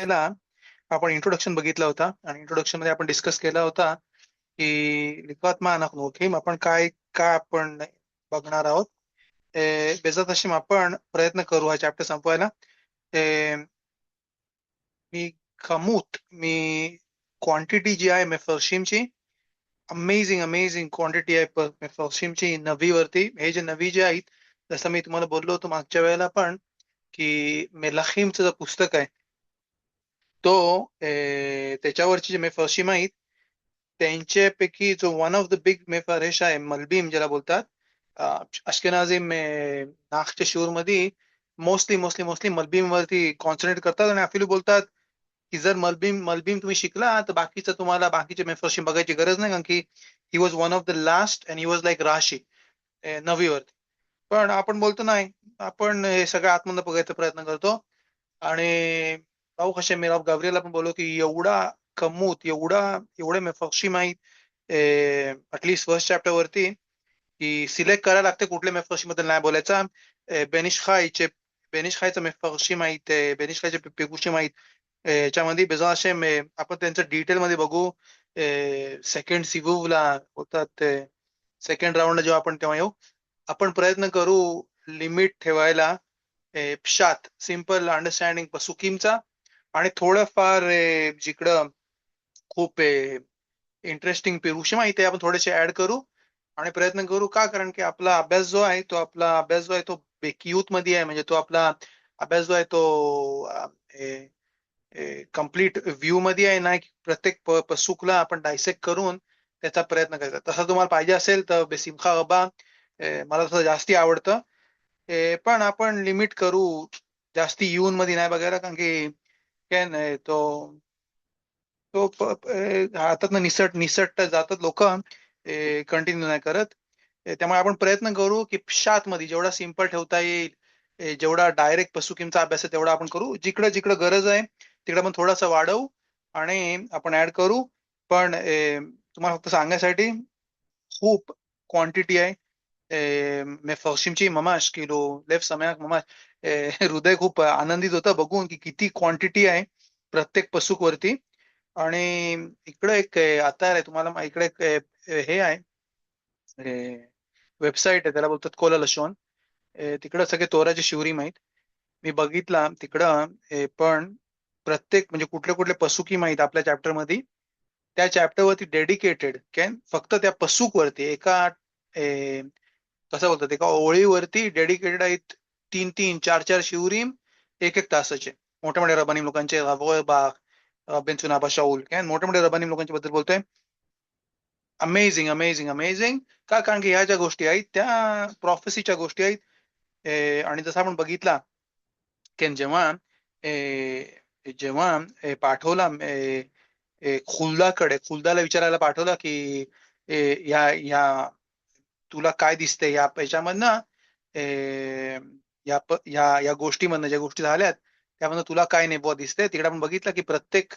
ला आपण इंट्रोडक्शन बघितला होता आणि इंट्रोडक्शन मध्ये आपण डिस्कस केला होता की लिखवात मा नोखीम आपण काय काय आपण बघणार आहोत. बेजात हशीम आपण प्रयत्न करू हा चॅप्टर संपवायला. ए, मी मी क्वांटिटी जी आहे मेफर्शिमची अमेझिंग अमेझिंग क्वांटिटी आहे मेफर्शिमची नवीवरती. हे जे नवी जे आहेत, जसं मी तुम्हाला बोललो होतो मागच्या वेळेला पण की मेलाखीमचं जे पुस्तक आहे तो त्याच्यावरची जे मेफर्शिम आहेत त्यांच्यापैकी जो वन ऑफ द बिग मेफरेश आहे मलबीम ज्याला बोलतात. अश्केनाझी नाखच्या शिवर मध्ये मोस्टली मलबीम वरती कॉन्सन्ट्रेट करतात आणि आपल्याला बोलतात की जर मलबीम मलबीम तुम्ही शिकला तर बाकीचं तुम्हाला बाकीचे मेफर्शिम बघायची गरज नाही, कारण की he was one of the last and he was like राशी नवीवरती. पण आपण बोलतो नाही, आपण हे सगळं आतमधनं बघायचा प्रयत्न करतो. आणि भाऊ कसे मेराव गावरियाला पण बोललो की एवढा कमूत एवढे मेफर्शिम आहेत ऍटलीस्ट फर्स्ट चॅप्टर वरती की सिलेक्ट करायला लागते कुठल्या मेफर्शिम बद्दल नाही बोलायचा. बेनिश खायचे बेनिश खायचं मेफर्शिम आहेत, बेनिश खायचे पेगुशिम आहेत. याच्यामध्ये बेजा असे आपण त्यांचं डिटेल मध्ये बघू सेकंड सिव्हला होतात. सेकंड राऊंड जेव्हा आपण तेव्हा येऊ आपण प्रयत्न करू लिमिट ठेवायला पश्चात सिंपल अंडरस्टँडिंग पसुकीमचा आणि थोडंफार जिकडं खूप इंटरेस्टिंग पेरुषी माहिती आहे आपण थोडेसे ऍड करू आणि प्रयत्न करू. का कारण की आपला अभ्यास जो आहे तो बेकियूत मध्ये आहे, म्हणजे तो आपला अभ्यास जो आहे तो कम्प्लीट व्ह्यू मध्ये आहे ना, की प्रत्येक पसूकला आपण डायसेक्ट करून त्याचा प्रयत्न करायचा. तसं तुम्हाला पाहिजे असेल तर बेसिमखा बाबा मला तसं जास्ती आवडतं. पण आपण लिमिट करू जास्ती येऊन मध्ये नाही बघायला, कारण की काय नाही तो तो हातात निसट निसट जातात लोक, कंटिन्यू नाही करत. त्यामुळे आपण प्रयत्न करू की शात मध्ये जेवढा सिंपल ठेवता येईल, जेवढा डायरेक्ट पसुकीमचा अभ्यास आहे तेवढा आपण करू. जिकडे जिकडे गरज आहे तिकडे आपण थोडासा वाढवू आणि आपण ऍड करू. पण तुम्हाला फक्त सांगण्यासाठी खूप क्वांटिटी आहे मेफर्शिमची ममाश किलो लेफ्ट सम्याक ममाश. हृदय खूप आनंदित होतं बघून की किती क्वांटिटी आहे प्रत्येक पसूक वरती. आणि इकडे एक आता आहे तुम्हाला इकडे एक हे आहे वेबसाईट आहे त्याला बोलतात कोलालशोन. तिकडं सगळे तोराचे शिवरी माहीत. मी बघितला तिकडं पण प्रत्येक म्हणजे कुठले कुठले पसुकी माहीत आपल्या चॅप्टर मध्ये त्या चॅप्टर वरती डेडिकेटेड कॅन फक्त त्या पसूक वरती एका कसं बोलतात एका ओळीवरती डेडिकेटेड आहेत 3-3 4-4 शिवरीम एक एक तासाचे. मोठ्या मोठ्या रबानी लोकांचे बेन्चुनाबा शाऊल काय मोठ्या मोठ्या रबानी लोकांच्या बद्दल बोलतोय. Amazing amazing amazing. का कारण की ह्या ज्या गोष्टी आहेत त्या प्रॉफेसीच्या गोष्टी आहेत. आणि जसं आपण बघितला की जेव्हा जेव्हा पाठवला खुलदाला विचारायला पाठवला की या या तुला काय दिसतंय या याच्यामधनं या गोष्टीमधनं ज्या गोष्टी झाल्यात त्यामधनं तुला काय नेबुआ दिसतंय. तिकडे आपण बघितलं की प्रत्येक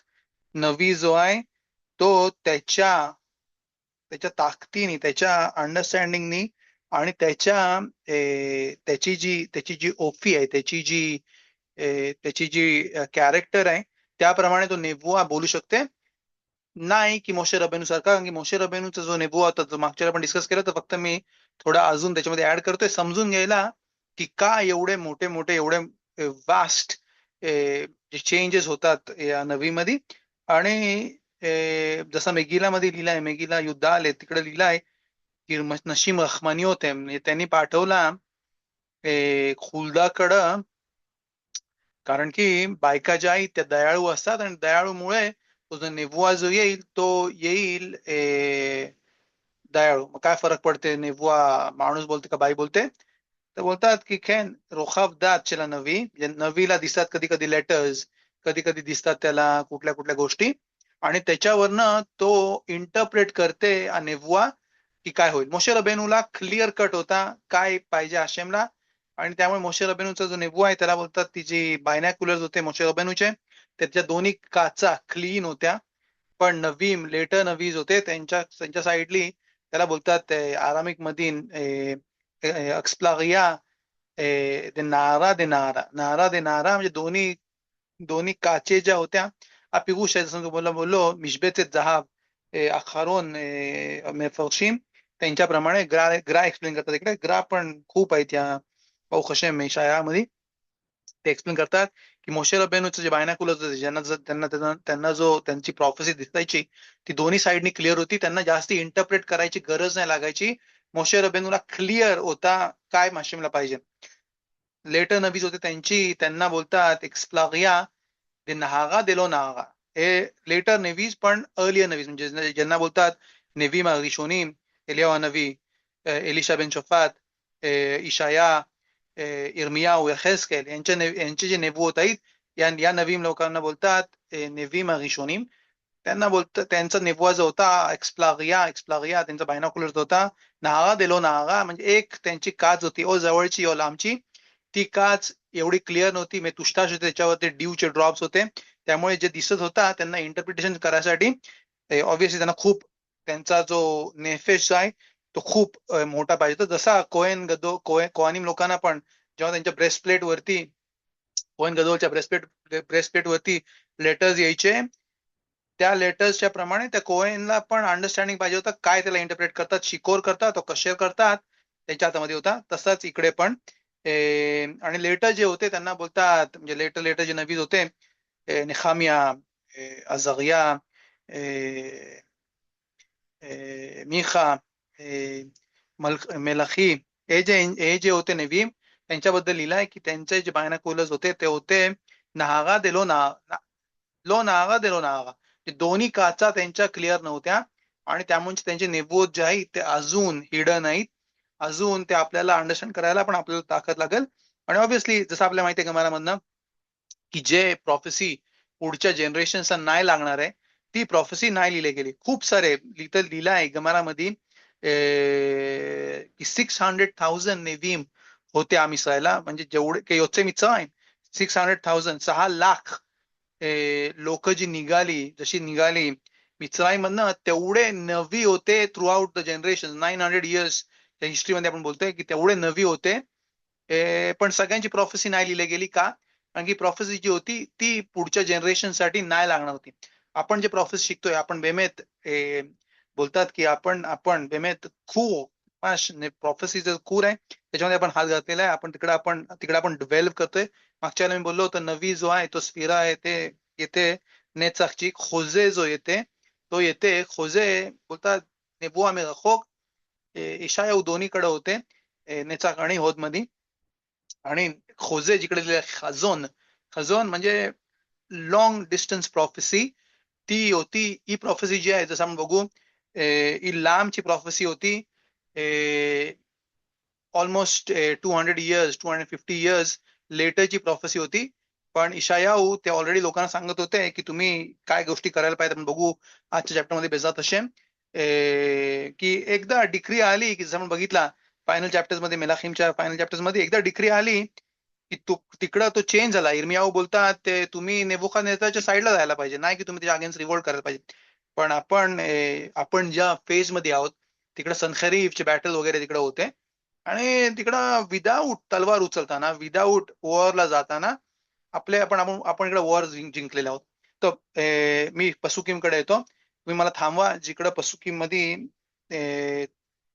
नवी जो आहे तो त्याच्या त्याच्या ताकदीने त्याच्या अंडरस्टँडिंगनी आणि त्याची जी ओफी आहे त्याची जी कॅरेक्टर आहे त्याप्रमाणे तो नेबुआ बोलू शकते. नाही की मोशे रबेनू सारखा, कारण की मोशे रबेनूचा जो नेबुआ होता जो मागच्या आपण डिस्कस केला तर फक्त मी थोडा अजून त्याच्यामध्ये ऍड करतोय समजून घ्यायला की का एवढे मोठे मोठे एवढे वास्ट जे चेंजेस होतात या नवीमध्ये. आणि जसं मेगिलामध्ये लिहिलंय मेगिला युद्ध आले तिकडे लिहिलंय की नशीम रखमानी होते म्हणजे त्यांनी पाठवला खुलदाकडं, कारण की बायका ज्या आहेत त्या दयाळू असतात आणि दयाळूमुळे तो जो नेबुआ जो येईल तो येईल दयाळू. मग काय फरक पडते नेबुआ माणूस बोलते का बाई बोलते. तर बोलतात की खेन रोखाब दात चला नवी म्हणजे नवीला दिसतात कधी कधी लेटर्स, कधी कधी दिसतात त्याला कुठल्या कुठल्या गोष्टी आणि त्याच्यावरनं तो इंटरप्रेट करते नेबुआ की काय होईल. मोशे रबेनूला क्लिअर कट होता काय पाहिजे आशेमला आणि त्यामुळे मोशे रबेनूचा जो नेबुआ आहे त्याला बोलतात ती जी बायनॅक्युलर्स होते मोशे रबेनूचे त्याच्या दोन्ही काचा क्लीन होत्या. पण नवीम लेटर नवीज होते त्यांच्या त्यांच्या साईडली त्याला बोलतात आरामिक मधीन एक्सप्लारिया दे नारा दे नारा नारा दे नारा म्हणजे दोन्ही दोन्ही काचे ज्या होत्या הפירוש आहे, जसं तुम्हाला बोललो, משבצת זהב, אחרון מפרשים त्यांच्याप्रमाणे ग्रा एक्सप्लेन करतात. इकडे ग्रा पण खूप आहेत या ברוך השם ישעיהו. ते एक्सप्लेन करतात की मोशे रबेनूचं जे बायनाकुलर्स होते, त्यांना जो त्यांची प्रॉफेसी दिसायची ती दोन्ही साईडनी क्लिअर होती. त्यांना जास्त इंटरप्रेट करायची गरज नाही लागायची. मोशे रबेनूला क्लिअर होता काय माशिमला पाहिजे. लेटर नबीज होते त्यांना बोलतात एक्सप्लागिया de नहागा देलो नहागा. हे लेटर नेव्हीज पण अर्लियर नेव्हीज, म्हणजे ज्यांना बोलतात नेव्हीम रिशोनीम, एलियाhu הנביא, एलिशा बन शफात, इशाया, यिर्मियाहू, यहेजकेल यांचे जे नेबुवत आहेत, या नवीन लोकांना बोलतात नेव्हीम रिशोनीम. त्यांना बोलतात त्यांचा नेबुवा जो होता एक्सप्लागिया त्यांचा बायनॉक्युलर होता. नहागा देलो नहागा म्हणजे एक त्यांची काच होती, ओ जवळची ओ लांबची. ती काच एवढी क्लिअर नव्हती, म्हणजे तुष्टाश होते, त्याच्यावरती ड्यूचे ड्रॉप्स होते. त्यामुळे जे दिसत होता त्यांना इंटरप्रिटेशन करायसाठी ऑब्व्हियसली त्यांना खूप त्यांचा जो नेफेश आहे तो खूप मोठा पाहिजे. तर जसा कोहानिम लोकांना पण जेव्हा त्यांच्या ब्रेस्टप्लेट वरती कोहेन गदोलच्या ब्रेस्टप्लेट वरती लेटर्स यायचे, त्या लेटर्सच्या प्रमाणे त्या कोहेनला पण अंडरस्टँडिंग पाहिजे होतं काय त्याला इंटरप्रेट करतात, शिकोर करतात तो कशेर करतात, त्यांच्या हातामध्ये होता. तसाच इकडे पण आणि लेटर जे होते त्यांना बोलतात, म्हणजे लेटर जे नबीज होते, नेखामिया, अझरिया, मिखा, मेलखी, हे जे होते नबी, त्यांच्याबद्दल लिहिलं आहे की त्यांचे जे बायनाकुलर्स होते ते होते नहागा दे लो नहागा. दोन्ही काचा त्यांच्या क्लिअर नव्हत्या आणि त्यामुळे त्यांचे नेबुवत जे आहेत ते अजून हिडन आहेत. अजून ते आपल्याला अंडरस्टँड करायला पण आपल्याला ताकद लागेल. आणि ऑब्व्हियसली जसं आपल्याला माहिती आहे गमारामधनं की जे प्रॉफेसी पुढच्या जनरेशनचा नाही लागणार आहे ती प्रॉफेसी नाही लिहिली गेली. खूप सारे लिहिलं आहे गमारामध्ये की 600,000 नेव्हीम होते आम इस्रायला, म्हणजे जेवढे काही योचे मित्राईम 600,000 6 लाख लोक जी निघाली, जशी निघाली मित्राईम मधनं, तेवढे नवी होते through out the generation. 900 years त्या हिस्ट्रीमध्ये आपण बोलतोय की तेवढे नवी होते. पण सगळ्यांची प्रोफेसी नाही लिहिली गेली का, कारण की प्रोफेसी जी होती ती पुढच्या जनरेशनसाठी नाही लागणार होती. आपण जे प्रोफेसी शिकतोय आपण बेमेत बोलतात की आपण आपण बेमेत खूप प्रोफेसीचं खूर आहे, त्याच्यामध्ये आपण हात घातलेला आहे. आपण तिकडे आपण डेव्हलप करतोय. मागच्या वेळेला मी बोललो होतो नवी जो आहे तो स्फिरा आहे, ते येते नेचाकची. खोजे जो येते तो येते, खोजे बोलतात नेबुआ मे रखोक, इशायाहू दोन्हीकडे होते, नेचाक आणि होद मध्ये. आणि खोजे जिकडे खजोन म्हणजे लॉंग डिस्टन्स प्रॉफेसी ती होती. ही प्रॉफेसी जी आहे जसं आपण बघू ही लांबची प्रॉफेसी होती. ऑलमोस्ट 200 इयर्स 250 इयर्स लेटरची प्रॉफेसी होती. पण इशायाहू ते ऑलरेडी लोकांना सांगत होते की तुम्ही काय गोष्टी करायला पाहिजे. आपण बघू आजच्या चॅप्टरमध्ये बेजात हशेम की एकदा डिक्री आली की जसं आपण बघितला फायनल चॅप्टर्स मध्ये, मेलाखीमच्या फायनल चॅप्टर्स मध्ये एकदा डिक्री आली की तिकडं तो चेंज झाला. इर्मियाहू बोलतात ते तुम्ही नेबुखादनेझरच्या साईडला जायला पाहिजे, नाही की तुम्ही त्याच्या अगेन्स्ट रिव्होल्ट करायला पाहिजे. पण आपण ज्या फेज मध्ये आहोत तिकडे सनखरीफचे बॅटल वगैरे तिकडे होते आणि तिकडं विदाऊट तलवार उचलताना, विदाऊट वॉरला जाताना आपण इकडे वॉर जिंकलेले आहोत. तर मी पसुकीमकडे येतो, तुम्ही मला थांबवा जिकडं पसुकीम मध्ये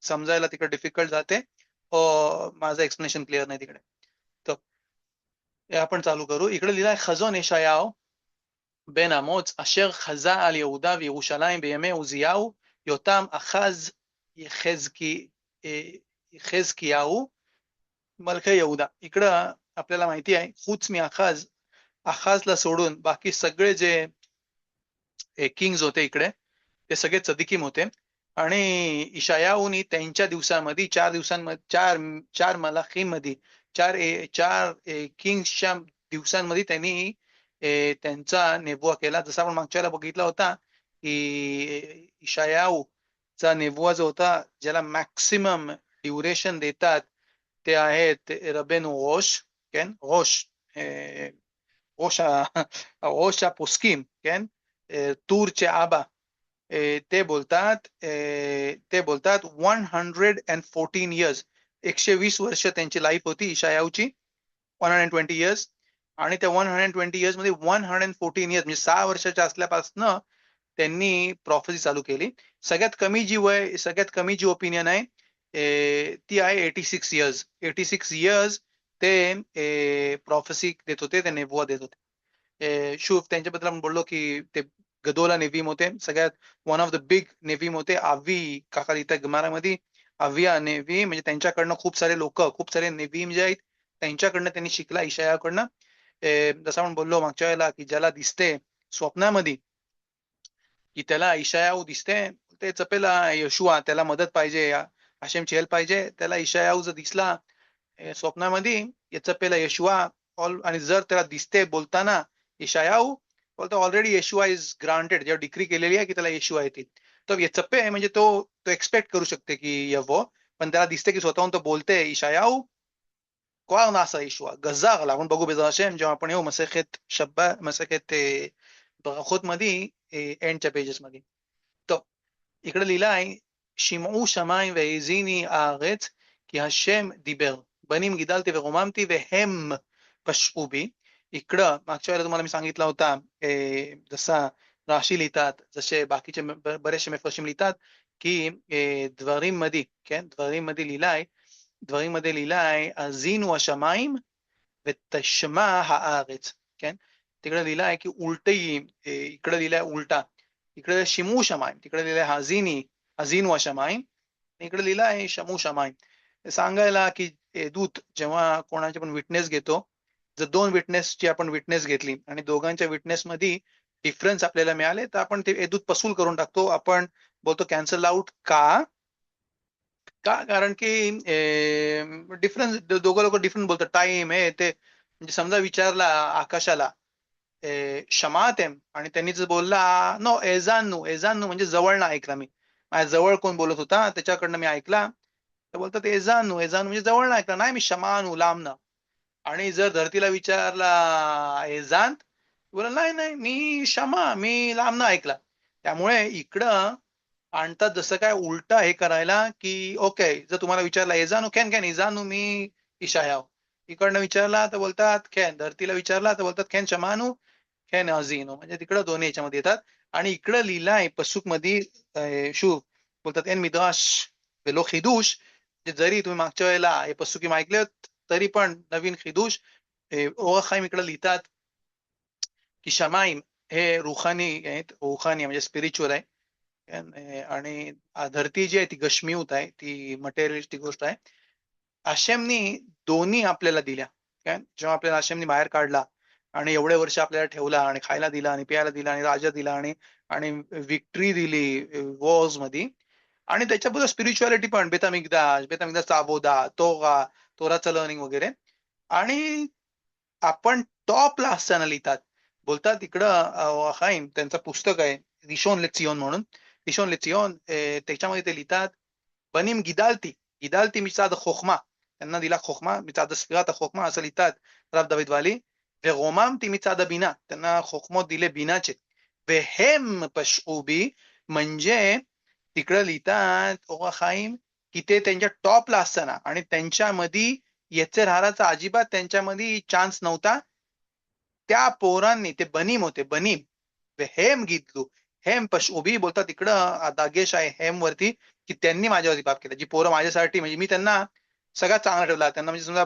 समजायला तिकडे डिफिकल्ट जाते, माझं एक्सप्लेनेशन क्लिअर नाही तिकडे. तर आपण चालू करू. इकडे लिहिलाय खजोन यशायाव בן אמוץ אשר חזה על יהודה וירושלים בימי עוזיהו יותם אחז יחזקיהו मलखे यहुदा. इकडं आपल्याला माहिती आहे खूच मी अखाजला सोडून बाकी सगळे जे किंग्स होते इकडे ते सगळे चदिकीम होते. आणि इशायाहूनी त्यांच्या दिवसांमध्ये 4 दिवसांमध्ये चार मलाखीमध्ये चार किंग्सच्या दिवसांमध्ये त्यांनी त्यांचा नेबुआ केला. जसा आपण मागच्या वेळेला बघितला होता की इशायाहूचा नेबुआ जो होता ज्याला मॅक्सिमम ड्युरेशन देतात ते आहेत रबेनु रोश, כן, ראש הפוסקים, כן, טורचे आबा, ते बोलतात 114 इयर्स, 120 वर्ष त्यांची लाईफ होती इशायाहूची, 120 इयर्स. आणि त्या 120 इयर्स मध्ये 114 इयर्स म्हणजे 6 वर्षाच्या असल्यापासून त्यांनी प्रॉफेसी चालू केली. सगळ्यात कमी जी ओपिनियन आहे ती आहे 86 इयर्स. 86 इयर्स ते प्रॉफेसी देत होते, ते नेबुआ देत होते. शुभ त्यांच्याबद्दल आपण बोललो की ते गदोला नेव्हीम होते, सगळ्यात वन ऑफ द बिग नेव्हीम होते. आव्ही काका लिहितात गमारामध्ये, आव्हिया नेव्ही म्हणजे त्यांच्याकडनं खूप सारे लोक, खूप सारे नेव्हीम जे आहेत त्यांच्याकडनं त्यांनी शिकला इशायाकडनं. जसं आपण बोललो मागच्या वेळेला की ज्याला दिसते स्वप्नामध्ये की त्याला इशायाहू दिसते, ते चपेला यशुआ त्याला मदत पाहिजे, हशेमची हेल्प पाहिजे, त्याला इशायाहू जर दिसला स्वप्नामध्ये चपेला यशुआ आणि जर त्याला दिसते बोलताना इशायाहू बोलतो ऑलरेडी येशुआ इज ग्रांटेड, जेव्हा डिक्री केलेली आहे की त्याला येशुआ येतील. तर यचप्पे म्हणजे तो तो एक्सपेक्ट करू शकते की यवो, पण त्याला दिसते की स्वतःहून तो बोलते इशायाहू कोण असा येशुआ गझागला. आपण बघू बेजा हशेम जेव्हा आपण येऊ मसेखेत बराखोत मध्ये एंडच्या पेजेस मध्ये. तर इकडे लिहिलं आहे शिमऊ शमाיים והאזיני הארץ כי השם דיבר बनीम गिदालती ורוממתי והם पशू बी. इकडं मागच्या वेळेला तुम्हाला मी सांगितलं होता जसा राशी लिहितात, जसे बाकीचे बरेचसे मेफरशिम लिहितात की दवरीम मध्ये, כן, דברים मध्ये लिहिलं आहे अजीनु השמיים ותשמע הארץ, כן. तिकडे लिहिलं आहे की उलटी, इकडे लिहिलंय उलटा, इकडे शिमू शमाईम, तिकडे लिहिलंय हजीनु अशमाईम, इकडे लिहिलं आहे शमू शमाईम. सांगायला की दूत जेव्हा कोणाचे पण विटनेस घेतो, जर दोन विटनेसची आपण विटनेस घेतली आणि दोघांच्या विटनेस मध्ये डिफरन्स आपल्याला मिळाले तर आपण ते दूत पसूल करून टाकतो. आपण बोलतो कॅन्सल आउट का? कारण की डिफरन्स, दोघं लोक डिफरंट बोलतात. टाइम आहे ते म्हणजे समजा विचारला आकाशाला शमातेम आणि त्यांनी जर बोलला नो एजानू म्हणजे जवळ ना ऐकला मी, माझ्या जवळ कोण बोलत होता त्याच्याकडनं मी ऐकला, तर बोलतात एजानू म्हणजे जवळ ना ऐकला, नाही मी शमानू लांबनं. आणि जर धरतीला विचारला एजांत, बोला नाही नाही मी लांबनं ऐकला. त्यामुळे इकडं आणतात जसं काय उलटा हे करायला की ओके, जर तुम्हाला विचारला एजानू कॅन इजानू मी इशायाव, इकडनं विचारला तर बोलतात कॅन, धरतीला विचारला तर बोलतात कॅन शमानू कॅन अझीनो, म्हणजे तिकडं दोन्ही याच्यामध्ये येतात. आणि इकडं लिहिलं आहे पसूक मध्ये शू बोलतात एन मिद्राश वेलो खिदूश, जरी तुम्ही मागच्या वेळेला हे पसूकी ऐकले तरी पण नवीन खिदूश ओरख हाईम इकडे लिहितात की शमाईम हे रुखानी आहेत, रुखानी म्हणजे स्पिरिच्युअल आहे. आणि धरती जी आहे ती गश्मीयूत आहे, ती मटेरियलिस्टिक गोष्ट आहे. आशेमनी दोन्ही आपल्याला दिल्या. जेव्हा आपल्याला आशेमनी बाहेर काढला आणि एवढे वर्ष आपल्याला ठेवला आणि खायला दिला आणि प्यायला दिला आणि राजा दिला आणि आणि विक्ट्री दिली वॉर्स मध्ये, आणि त्याच्याबद्दल स्पिरिच्युअलिटी पण बेतामिगदास आबोदा तोराचं लर्निंग वगैरे. आणि आपण टॉपला असताना लिहितात, बोलतात इकडं हाईम त्यांचं पुस्तक आहे रिशोन लेचियोन म्हणून, रिशोन लेचियोन त्याच्यामध्ये ते लिहितात बनीम गिदालती मिचाद खोखमा, त्यांना दिला खोखमा मिचाद स्पिरात खोखमा असं लिहितात राब दाविद वाली. ורוממתי מצד הבינה, त्यांना खोखमो दिले बिनाचे. והם פשעו בי म्हणजे तिकडं लिहितात ओरख हाईम की ते त्यांच्या टॉपला असताना आणि त्यांच्यामध्ये येचेर हाराचा अजिबात त्यांच्यामध्ये चान्स नव्हता. त्या पोरांनी, ते बनीम होते बनीम, हेम गितलू हेम पशुबी बोलतात तिकडं दागेश आहे हेम वरती, की त्यांनी माझ्यावरती पाप केला. जी पोरं माझ्यासाठी म्हणजे मी त्यांना सगळ्यात चांगला ठेवला त्यांना, म्हणजे समजा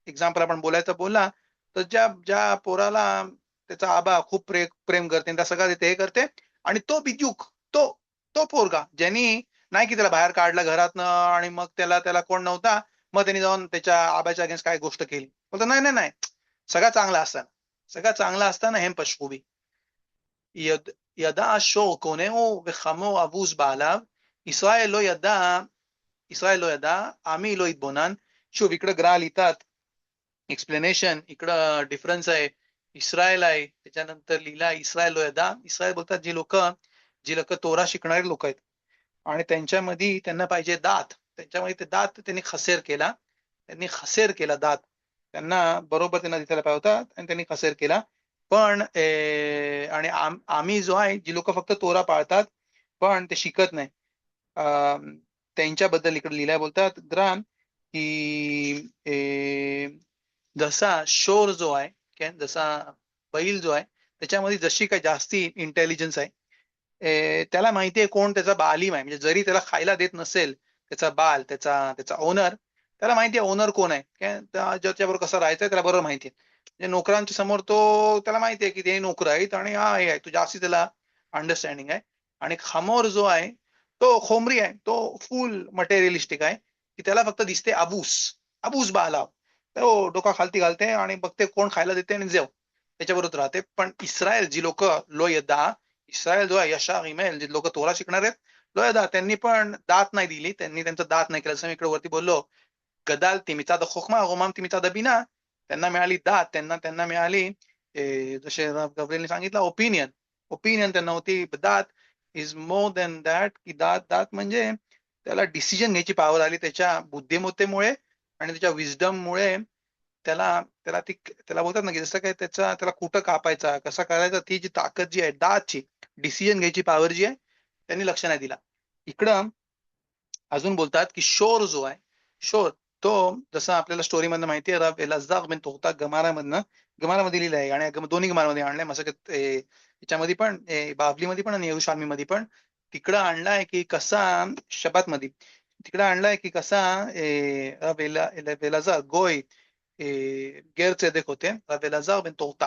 एक्झाम्पल आपण बोलायचं बोलला तर ज्या ज्या पोराला त्याचा आबा खूप प्रेम करते त्या सगळं ते हे करते, आणि तो बिजूक तो तो पोरगा ज्यांनी नाही की त्याला बाहेर काढलं घरातनं आणि मग त्याला कोण नव्हता, मग त्यांनी जाऊन त्याच्या आबाच्या अगेन्स्ट काय गोष्ट केली, बोलतो नाही नाही नाही, सगळं चांगला असताना हेम पशुबी. ידע השור קונהו וחמור אבוז בעליו, ישראל לא ידע, עמי לא התבונן. שוב इकडं ग्रा लिहितात एक्सप्लेनेशन, इकडं डिफरन्स आहे, इस्रायल आहे, त्याच्यानंतर लिहिला इस्रायल लो यदा. इस्रायल बोलतात जी लोक तोरा शिकणारे लोक आहेत आणि त्यांच्यामध्ये त्यांना पाहिजे दात, त्यांच्यामध्ये ते दात त्यांनी खसेर केला दात, त्यांना बरोबर त्यांना दिसायला पाहिजे होता आणि त्यांनी खसेर केला. पण आणि आम्ही जो आहे जी लोक फक्त तोरा पाळतात पण ते शिकत नाही, त्यांच्याबद्दल इकडे लिहिलाय बोलतात ग्राम की जसा शोर जो आहे जसा बैल जो आहे त्याच्यामध्ये जशी काय जास्ती इंटेलिजन्स आहे, त्याला माहिती आहे कोण त्याचा बालीम आहे. म्हणजे जरी त्याला खायला देत नसेल त्याचा बाल, त्याचा त्याचा ओनर, त्याला माहिती आहे ओनर कोण आहे, ज्याच्याबरोबर कसं राहायचंय त्याला बरोबर माहिती आहे. म्हणजे नोकरांच्या समोर तो त्याला माहिती आहे की ते नोकर आहेत आणि हा हे आहे, तो जास्ती त्याला अंडरस्टँडिंग आहे. आणि खामोर जो आहे तो खोमरी आहे, तो फुल मटेरियलिस्टिक आहे, की त्याला फक्त दिसते अबूस, अबूस बाला. तो डोका खालती घालते आणि बघते कोण खायला देते आणि जेव त्याच्याबरोबर राहते. पण इस्रायल जी लोक लो यदा, इस्रायल जो आहे यशा इमेल जे लोक तोरा शिकणार आहेत, लो यदा त्यांनी पण दात नाही दिली, त्यांनी त्यांचा दात नाही केला. जसं मी इकडे वरती बोललो, गदालती मिचाद खोखमा गोमामती मिचाद बिना, त्यांना मिळाली दात, त्यांना त्यांना मिळाली जसे गब्रिएलने सांगितलं ओपिनियन, ओपिनियन त्यांना होती. दात इज मोर दॅन दॅट, की दात दात म्हणजे त्याला डिसिजन घ्यायची पॉवर आली त्याच्या बुद्धिमत्तेमुळे आणि त्याच्या विजडममुळे. त्याला त्याला ती त्याला बोलतात ना की जसं काय त्याचा त्याला कुठं कापायचा कसा करायचा, ती जी ताकद जी आहे दातची, डिसिजन घ्यायची पॉवर जी आहे, त्यांनी लक्ष नाही दिला. इकडं अजून बोलतात की शोर जो आहे, शोर तो जसं आपल्याला स्टोरी मधनं माहिती आहे, रब एलाजदाग बिन तोहता गमारामधनं, गमारामध्ये लिहिलं आहे आणि दोन्ही गमारामध्ये आणलंय मसकत याच्यामध्ये पण बाबलीमध्ये पण आणि येरुशालमीमध्ये पण. तिकडं आणलाय की कसा शबात मध्ये, तिकडं आणलाय की कसा रब एलाजार गोय गैर चेदेक होते. रब एलाजार बिन तोहता,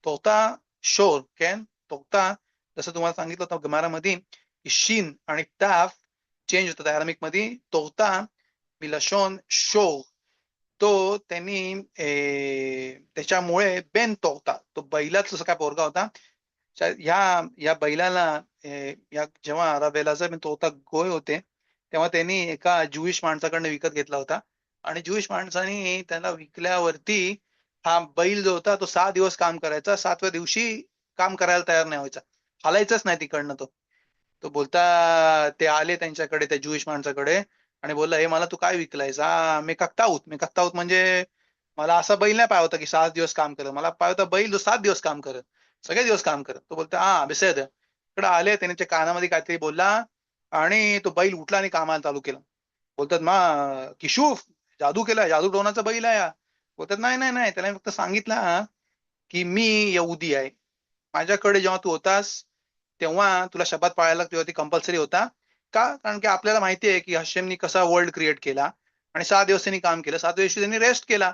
तोहता शोर तोहता, जसं तुम्हाला सांगितलं होतं गमारामध्ये की शीन आणि ताफ चेंज होतात अरामिक मध्ये. तोहता मिलशोन शोर, तो त्यांनी त्याच्यामुळे बेन तोहता, तो बैलाच जसा काय पोरगा होता, ह्या या बैलाला या जेव्हा रबेलाचा बिन तोहता गोय होते तेव्हा त्यांनी एका ज्यूइश माणसाकडनं विकत घेतला होता. आणि ज्यूइश माणसाने त्याला विकल्यावरती हा बैल जो होता तो 6 दिवस काम करायचा, 7व्या दिवशी काम करायला तयार नाही व्हायचा, हालायचंच नाही तिकडनं. तो तो बोलता, ते आले त्यांच्याकडे त्या ज्यूइश माणसाकडे आणि बोलला, हे मला तू काय विकलायस? हा मी कक्ताऊत, मी कक्ताऊत म्हणजे मला असा बैल नाही पाहिजे होता की 7 दिवस काम करत, मला पाहिजे होता बैल जो 7 दिवस काम करत, सगळे दिवस काम करत. तो बोलता हा बिसेद. इकडे आले, त्याने त्या कानामध्ये काहीतरी बोलला आणि तो बैल उठला आणि कामाला चालू केलं. बोलतात मा किशूफ, जादू केला, जादू टोनाचा बैल आहे हा. बोलतात नाही नाही नाही, त्याला मी फक्त सांगितलं की मी यहुदी आहे, माझ्याकडे जेव्हा तू होतास तेव्हा तुला शब्दात पाळायला तेव्हा ती कंपल्सरी होता. का? कारण की आपल्याला माहिती आहे की हशेमनी कसा वर्ल्ड क्रिएट केला आणि 6 दिवस त्यांनी काम केलं, 7व्या दिवशी त्यांनी रेस्ट केला.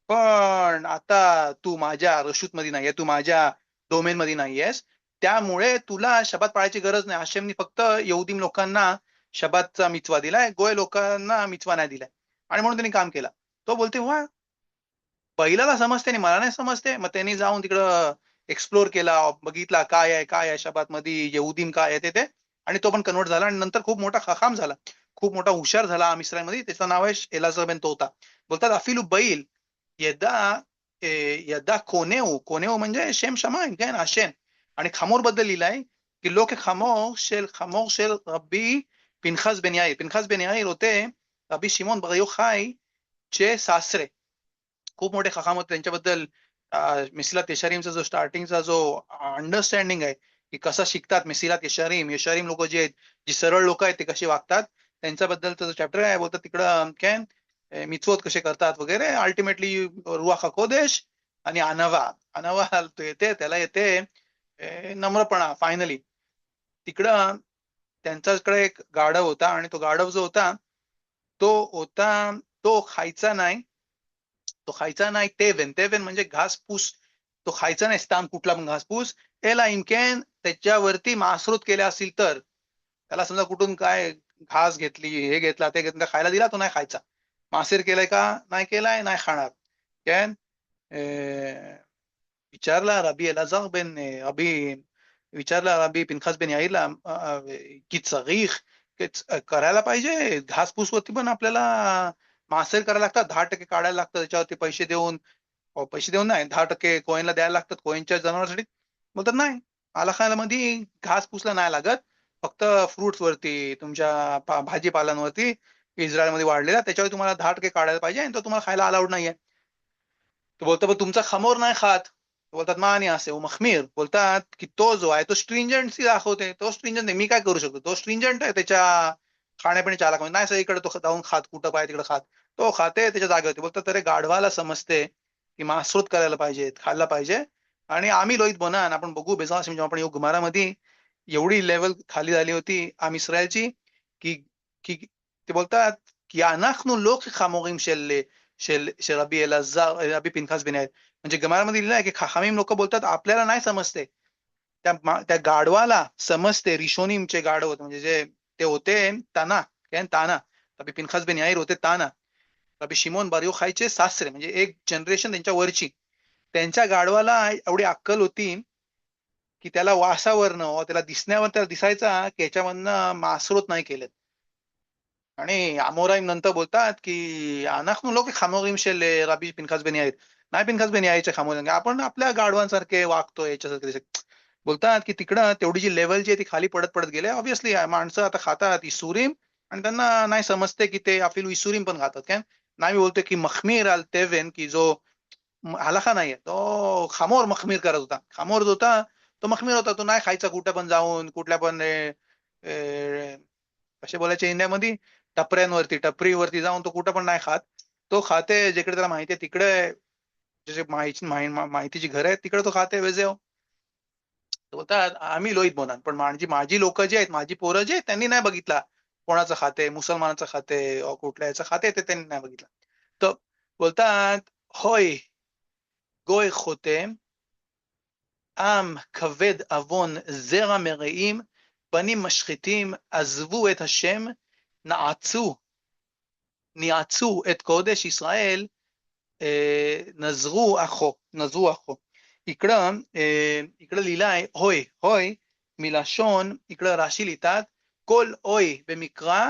पण आता तू माझ्या रशूत मध्ये नाहीये, तू माझ्या डोमेन मध्ये नाहीयेस, त्यामुळे तुला शबात पाळायची गरज नाही. हशेमनी फक्त यहुदी लोकांना शबातचा मिचवा दिलाय, गोय लोकांना मिचवा नाही दिलाय आणि म्हणून त्यांनी काम केला. तो बोलते वा, बैलाला समजते आणि मला नाही समजते. मग त्यांनी जाऊन तिकडं एक्सप्लोर केला, बघितला काय आहे शबात मध्ये, यहुदीन काय आहे ते आणि तो पण कन्वर्ट झाला आणि नंतर खूप मोठा खखाम झाला, खूप मोठा हुशार झाला इस्रायलमध्ये. त्याचं नाव आहे एलाझर बेन तोता. बोलतात अफिलू बैल यदा यदा कोनेऊ, कोनेऊ म्हणजे शेम शमाईन काय ना शेम. आणि खामोर बद्दल लिहिलाय की लोक खामोर शेल रब्बी पिनखास बेन याईर, पिनखास बेन याईर होते रब्बी शिमोन बर योखाई चे सासरे, खूप मोठे खखाम होते. त्यांच्याबद्दल मिसिलात यशारीमचा जो स्टार्टिंगचा जो अंडरस्टँडिंग आहे की कसं शिकतात मिसिलात यशारीम, यशारीम लोक जे आहेत, जी सरळ लोक आहेत ते कसे वागतात, त्यांच्याबद्दलचा जो चॅप्टर आहे बोलतात तिकडं काय मिचवत कसे करतात वगैरे. अल्टिमेटली रुआख कोदेश आणि अनवा, अनवा तो येते, त्याला येते नम्रपणा फायनली. तिकडं त्यांच्याकडे एक गाढव होता आणि तो गाढव जो होता तो होता, तो खायचा नाही, तो खायचा नाही तेवेन, तेवेन म्हणजे घासपूस. तो खायचा नाही स्ताम कुठला पण घासपूस, याला इनकेन त्याच्यावरती मासरूत केले असतील तर, त्याला समजा कुठून काय घास घेतली, हे घेतला ते घेतलं, खायला दिला तो नाही खायचा. मासेर केलाय का? नाही केलाय, नाही खाणार. काय विचारला रबी एलाझार बेन अबी, विचारला रबी पिनखास बेन याईरला की चरीख, करायला पाहिजे घासपूस वरती पण आपल्याला मासेर करायला लागतात, 10% काढायला लागतं त्याच्यावरती पैसे देऊन. पैसे देऊन नाही, 10% कोईनला द्यायला लागतात कोईनच्या जनावरांसाठी. बोलतात नाही, मध्ये घास पुसला नाही लागत, फक्त फ्रुट्स वरती, तुमच्या भाजीपालांवरती इस्रायलमध्ये वाढलेला त्याच्यावर तुम्हाला 10% काढायला पाहिजे आणि तो तुम्हाला खायला अलाउड नाहीये. तो बोलतो पण तुमचा खामोर नाही खात. बोलतात मा आणि असे मखमीर, बोलतात की तो जो आहे तो स्ट्रिंजंट दाखवते, तो स्ट्रिंजंट मी काय करू शकतो, तो स्ट्रिंजंट आहे त्याच्या खाण्यापिण्याच्या आला नाही सगळीकडे तो जाऊन खात, कुठं पाहिजे तिकडे खात, तो खाते त्याच्या जागेवरती. बोलतात अरे गाढवाला समजते की मासरोत करायला पाहिजेत, खायला पाहिजे. आणि आम्ही लोहित बोनान आपण बघू बेजा जेव्हा आपण येऊ गमारामध्ये एवढी लेवल खाली झाली होती आम इस्रायलची की की ते बोलतात की אנחנו לא כחמורים של रबी אלעזर रबी पिनखास बिन आहेत. म्हणजे गमारामध्ये लिहिलं आहे की खहामीम लोक बोलतात आपल्याला नाही समजते, त्या गाढवाला समजते. रिशोनीमचे गाढव म्हणजे जे ते होते ताना, ताना रबी पिनखास बिन याईर होते ताना. रबी शिमोन बर योखायचे सासरे म्हणजे एक जनरेशन त्यांच्या वरची. त्यांच्या गाढवाला एवढी अक्कल होती की त्याला वासावरनं त्याला दिसण्यावर त्याला दिसायचा की याच्यामधनं मासरोत नाही केलेत. आणि आमोराईम नंतर बोलतात की אנחנו לא כחמורים של रबी पिनखास बेन याईर. नाही पिनखास बेन याईरचे खामोर आपण आपल्या गाढवांसारखे वागतोय याच्यासारखे बोलतात की तिकडं तेवढी जी लेवल जी आहे ती खाली पडत पडत गेले. ऑब्व्हियसली माणसं आता खातात इसूरीम आणि त्यांना नाही समजते की ते आपली इसूरीम पण खातात. काय नाही मी बोलतोय की मखमीर अल तेवेन की जो हलाखा नाहीये तो खामोर मखमीर करत होता. खामोर जो होता तो मखमीर होता. तो नाही खायचा कुठं पण जाऊन कुठल्या पण कसे बोलायचे इंडियामध्ये टपऱ्यांवरती टपरीवरती जाऊन तो कुठं पण नाही खात. तो खाते जिकडे त्याला माहिती आहे तिकडे जसे माहितीची घर आहेत तिकडे तो खाते वेजेव. बोलतात आम्ही लोहित बोनान पण माझी माझी लोक जी आहेत माझी पोरं जे आहेत त्यांनी नाही बघितला कोणाचं खाते मुसलमानाचं खाते कुठल्या याचं खाते ते त्यांनी नाही बघितलं. तर बोलतात होय גוי חותם, עם כבד עוון זרע מרעים, בנים משחיתים עזבו את השם, נעצו את קודש ישראל, נזרו אחו. इकडं लिहिलं आहे होय. होय מלשון, इकडं राशी लिहितात כל होय במקרא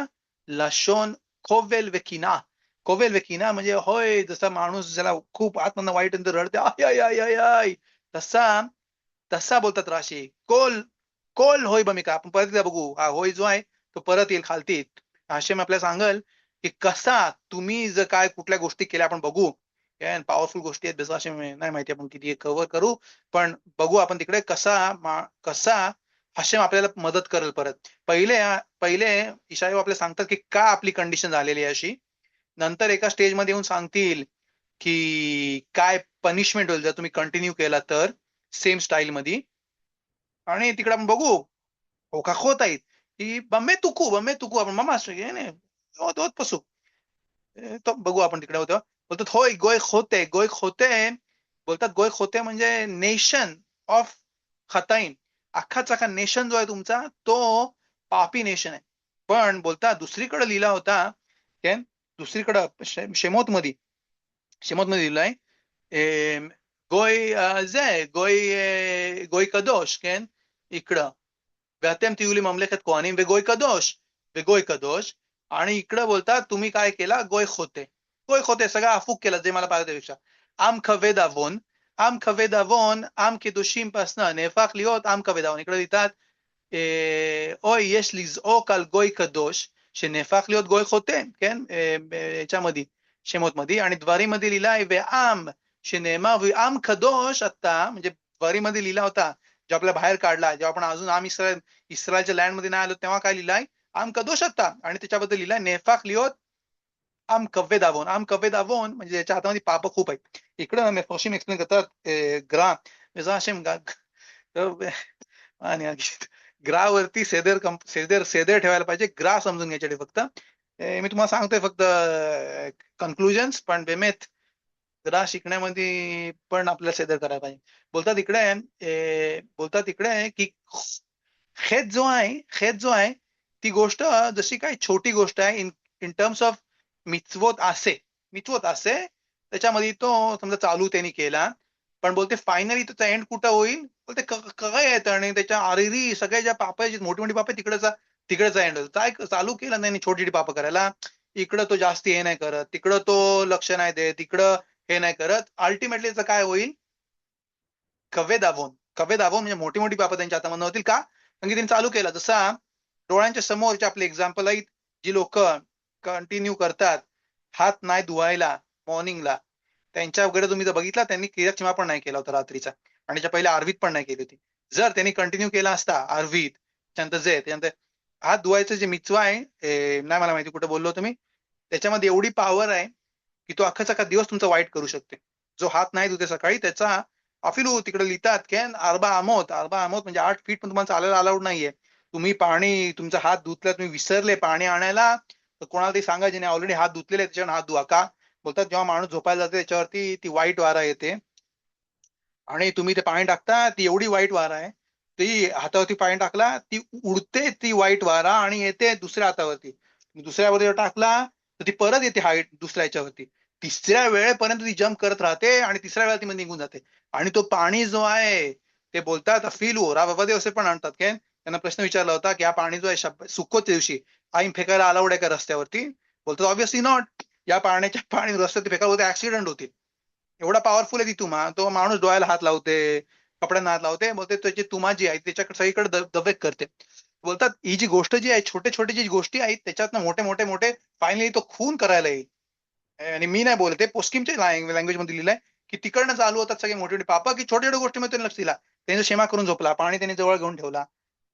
לשון कोवेल वकिना. कोवेल वकिना म्हणजे होय जसा माणूस ज्याला खूप आतमधनं वाईट नंतर रडते आय आय आय आय आय तसा तसा बोलतात राशी. कोल होय बमिका. आपण परत एकदा बघू हा होय जो आहे तो परत येईल खालती. हाशेम आपल्याला सांगल की कसा तुम्ही जर काय कुठल्या गोष्टी केल्या आपण बघू. पॉवरफुल गोष्टी आहेत बेसा हाशेम नाही माहिती आपण किती कव्हर करू पण बघू आपण तिकडे कसा हाशेम आपल्याला मदत करेल परत. पहिले इशाया आपल्याला सांगतात की का आपली कंडिशन झालेली आहे अशी. नंतर एका स्टेजमध्ये येऊन सांगतील की काय पनिशमेंट होईल जर तुम्ही कंटिन्यू केला तर सेम स्टाईल मध्ये. आणि तिकडे आपण बघू होत आहेत की बम्मे तुकू आपण मामा होत पसू तो बघू आपण तिकडे होतो. बोलतात होय गोय खोते बोलतात गोय खोते म्हणजे नेशन ऑफ खताईन. अख्खाचा अख्खा नेशन जो आहे तुमचा तो पापी नेशन आहे. पण बोलतात दुसरीकडे लिहिला होता दुसरीकडं शेमोत मध्ये लिहिलंय גוי קדוש, כן? इकडं ואתם תהיו לי ממלכת כהנים וגוי קדוש आणि इकडं बोलतात तुम्ही काय केला गोय खोते सगळं अफूक केलं जे मला पाहिजे त्यापेक्षा. עם כבד עוון עם קדושים פסנה נהפך להיות עם כבד עוון. इकडे लिहितात אוי יש לזעוק על גוי קדוש שנהפך להיות גוי חוטא, כן? याच्यामध्ये שמות मध्ये. आणि דברים मध्ये लिहिलाय ועם שנאמר ועם קדוש אתה म्हणजे द्वारी मध्ये लिहिला होता जो आपल्या बाहेर काढला जेव्हा आपण अजून आम इस्रायलच्या लँड मध्ये नाही आलो तेव्हा काय लिहिलाय आम कदोष आता. आणि त्याच्याबद्दल लिहिलाय नेफाक लिहोत आम कव्वे दावोन म्हणजे याच्या हातामध्ये पाप खूप आहेत. इकडं मेफोशीम एक्सप्लेन करतात ग्रा अशेम आणि ग्रावरती सेदर ठेवायला पाहिजे. ग्रा समजून घ्यायचे फक्त. मी तुम्हाला सांगतोय फक्त कन्क्लुजन्स पण बेमेत ग्रा शिकण्यामध्ये पण आपल्याला सेदर करायला पाहिजे. बोलतात इकडे की खेत जो आहे ती गोष्ट जशी काही छोटी गोष्ट आहे इन टर्म्स ऑफ मिचवोत असे त्याच्यामध्ये तो समजा चालू त्यांनी केला पण बोलते फायनली त्याचा एंड कुठं होईल बोलते काय येतं आणि त्याच्या आरिरी सगळ्या ज्या पाप आहेत मोठी मोठी पाप तिकडेचा एंड होईल. काय चालू केलं नाही छोटी छोटी पाप करायला इकडं तो जास्ती हे नाही करत तिकडं तो लक्ष नाही देत इकडं हे नाही करत. अल्टिमेटली त्याचं काय होईल कव्वे दाबून म्हणजे मोठी मोठी पापं त्यांच्या हातामध्ये होतील का कारण की त्यांनी चालू केलं. जसा डोळ्यांच्या समोरचे आपले एक्झाम्पल आहेत जी लोक कंटिन्यू करतात हात नाही धुवायला मॉर्निंगला त्यांच्याकडे तुम्ही जर बघितला त्यांनी क्रियाक्षमा पण नाही केला होता रात्रीचा आणि त्याच्या पहिले आरवीत पण नाही केली होती. जर त्यांनी कंटिन्यू केला असता आरवीत त्याच्यानंतर हात धुवायचं जे मिचवा आहे नाही मला माहिती कुठे बोललो तुम्ही त्याच्यामध्ये एवढी पॉवर आहे की तो अख्खाचा दिवस तुमचा वाईट करू शकते. जो हात नाही धुते सकाळी त्याचा अफिलू तिकडे लिहितात की 4 आमोत म्हणजे 8 फीट पण तुम्हाला चालायला अलाउड नाहीये. तुम्ही पाणी तुमचा हात धुतला, तुम्ही विसरले पाणी आणायला, तर कोणाला तरी सांगा ज्याने ऑलरेडी हात धुतलेले त्याच्यावर हात धुवा. का बोलतात जेव्हा माणूस झोपायला जाते त्याच्यावरती ती वाईट वारा येते आणि तुम्ही ते पाणी टाकता, ती एवढी वाईट वारा आहे, ती हातावरती पाणी टाकला ती उडते ती वाईट वारा आणि येते दुसऱ्या हातावरती. दुसऱ्यावरती जर टाकला तर ती परत येते हाईट दुसऱ्या याच्यावरती. तिसऱ्या वेळेपर्यंत ती जम्प करत राहते आणि तिसऱ्या वेळा ती मध्ये निघून जाते. आणि तो पाणी जो आहे ते बोलतात फील राबाबा असे पण आणतात काय. त्यांना प्रश्न विचारला होता की हा पाणी जो आहे सुक्कोच्या दिवशी आईन फेकायला अलाउड आहे का रस्त्यावरती. बोलतात ऑब्व्हियसली नॉट. या पाण्याच्या पाणी रस्त्यात फेकायला होते ऍक्सिडेंट होतील. एवढा पॉवरफुल आहे ती तुमा. तो माणूस डोळ्याला हात लावते, कपड्यांना हात लावते, बोलते त्याची तुमा जी आहे त्याच्याकडे सगळीकडे दवेक करते. बोलतात ही जी गोष्ट जी आहे छोटे छोटे जी गोष्टी आहेत त्याच्यातनं मोठे मोठे मोठे फायनली तो खून करायला येईल. आणि मी नाही बोलते पोस्किमच्या लँग्वेज मध्ये लिहिलंय की तिकडनं चालू होतात सगळे मोठे मोठे पाप की छोट्या छोट्या गोष्टीमध्ये त्यांनी लक्ष दिला. त्यांनी क्षेमा करून झोपला, पाणी त्यांनी जवळ घेऊन ठेवला,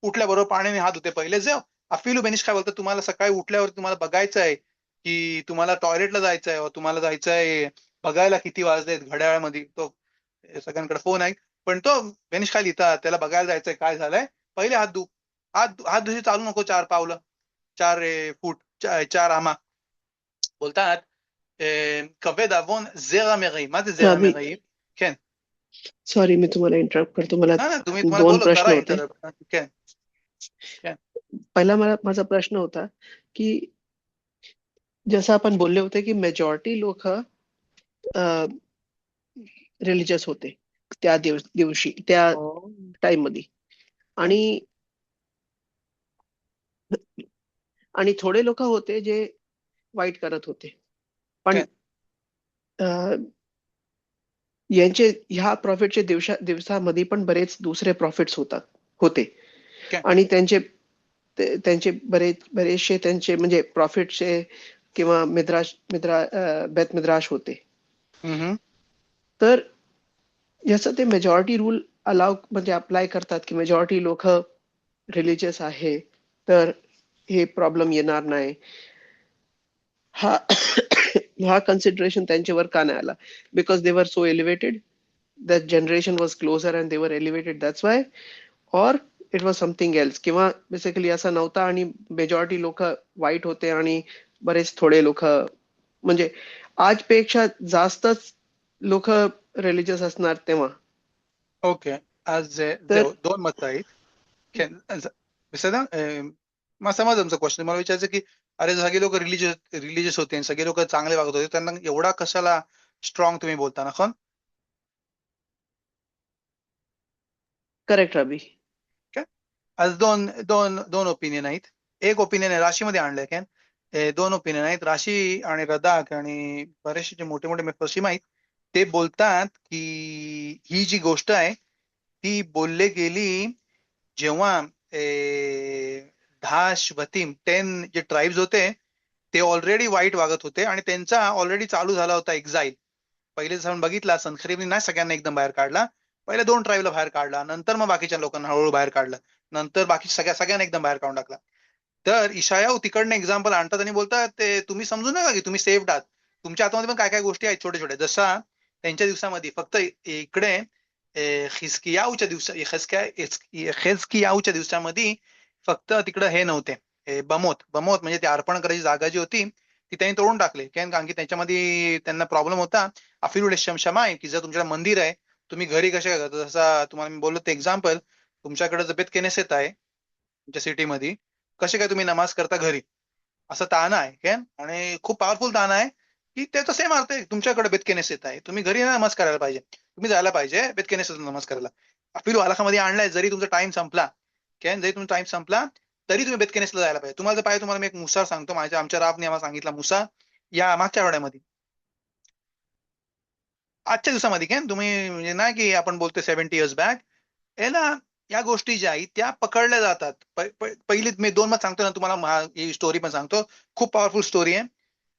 उठल्याबरोबर पाण्याने हात होते पहिले जेव. अफिलू बेनिश काय बोलतात तुम्हाला सकाळी उठल्यावर तुम्हाला बघायचं आहे की तुम्हाला टॉयलेटला जायचं आहे, तुम्हाला जायचं आहे बघायला किती वाजलेत घड्याळामध्ये. तो सगळ्यांकडे फोन आहे पण तो बेनिश काय लिहितात त्याला बघायला जायचंय काय झालंय, पहिले हात धु. हात धुशी चालू नको 4 पावलं, 4 फूट, 4 आमा. बोलतात כבד עוון זרע מרעים. מה זה זרע अभी מרעים? כן. सॉरी मी तुम्हाला इंटरप्ट करतो. मला ना तुम्हाला 2 बोललो प्रश्न करा होते. כן. כן. पहिला माझा प्रश्न होता की जसं आपण बोलले होते की मेजॉरिटी लोक रिलिजियस होते त्या दिवशी त्या टाइम मध्ये आणि आणि थोडे लोक होते जे वाईट करत होते. पण כן. यांचे ह्या प्रॉफिटचे दिवसामध्ये पण बरेच दुसरे प्रॉफिट्स होते כן. आणि त्यांचे बरेचसे त्यांचे म्हणजे प्रॉफिटचे किंवा बेत मिद्राश होते. हम्म. तर याचं ते मेजॉरिटी रूल म्हणजे अप्लाय करतात की मेजॉरिटी लोक रिलिजियस आहे तर हे प्रॉब्लेम येणार नाही. हा हा कन्सिडरेशन त्यांच्यावर का नाही आला? बिकॉज दे वर so elevated, that generation was closer and they were elevated, that's why, or it was something else, किंवा बेसिकली असं नव्हता आणि मेजॉरिटी लोक वाईट होते आणि बरेच थोडे लोक म्हणजे आजपेक्षा जास्तच लोक रिलिजियस असणार तेव्हा. ओके. אז तर זהו, 2 मत आहेत. כן. בסדר? मग समज तुमचं क्वेश्चन मला विचारायचं की अरे सगळे लोक रिलिजियस होते आणि सगळे लोक चांगले वागत होते त्यांना एवढा कशाला स्ट्रॉंग तुम्ही बोलता ना. करेक्ट रवी. आज दोन दोन दोन ओपिनियन आहेत. एक ओपिनियन आहे राशीमध्ये आणलंय काय. 2 ओपिनियन आहेत. राशी आणि रदाक आणि बरेचसे जे मोठे मोठे पश्चिम आहेत ते बोलतात की ही जी गोष्ट आहे ती बोलले गेली जेव्हा 10 जे ट्राईब्स होते ते ऑलरेडी वाईट वागत होते आणि त्यांचा ऑलरेडी चालू झाला होता एक्झाईल. पहिले जसं बघितला सनखरीबने नाही सगळ्यांना एकदम बाहेर काढला, पहिले 2 ट्राईबला बाहेर काढला, नंतर मग बाकीच्या लोकांना हळूहळू बाहेर काढलं, नंतर बाकी सगळ्यांना एकदम बाहेर काढून टाकला. तर इशायाहू तिकडनं एक्झाम्पल आणतात आणि बोलतात ते तुम्ही समजू नका की तुम्ही सेफ्ड आहात. तुमच्या हातामध्ये पण काय काय गोष्टी आहेत छोटे छोटे. जसा त्यांच्या दिवसामध्ये फक्त इकडे खेजकियाहूच्या दिवसामध्ये फक्त तिकडे हे नव्हते बमोत बमोत म्हणजे ते अर्पण करायची जागा जी होती ती त्यांनी तोडून टाकले. कारण की त्याच्यामध्ये त्यांना प्रॉब्लेम होता अफिलुल शमाय की जर तुमच्याकडे मंदिर आहे तुम्ही घरी कसे काय करता. जसा तुम्हाला मी बोललो ते एक्झाम्पल, तुमच्याकडे जबेत केनेसेत आहे तुमच्या सिटीमध्ये, कसे काय तुम्ही नमाज करता घरी, असं ताना आहे काय. आणि खूप पॉवरफुल ताना आहे की त्याचं सेम अर्थ आहे. तुमच्याकडे बेतकेनेसेत आहे तुम्ही घरी नमाज करायला पाहिजे, तुम्ही जायला पाहिजे बेतकेनेसेत नमाज करायला. अफिलू अलाखामध्ये आणलाय जरी तुमचा टाइम संपला काय, जरी तुमचा टाइम संपला तरी तुम्ही बेतकेनेसला जायला पाहिजे. तुम्हाला जर पाहिजे तुम्हाला मी एक मुसा सांगतो, आमच्या राबने आम्हाला सांगितला मुसा या मागच्या आठवड्यामध्ये. आजच्या दिवसामध्ये काय तुम्ही म्हणजे ना की आपण बोलतोय 70 इयर्स बॅक याला या गोष्टी ज्या आहेत त्या पकडल्या जातात. पहिली मी 2 मत सांगतो ना तुम्हाला ही स्टोरी पण सांगतो. खूप पॉवरफुल स्टोरी आहे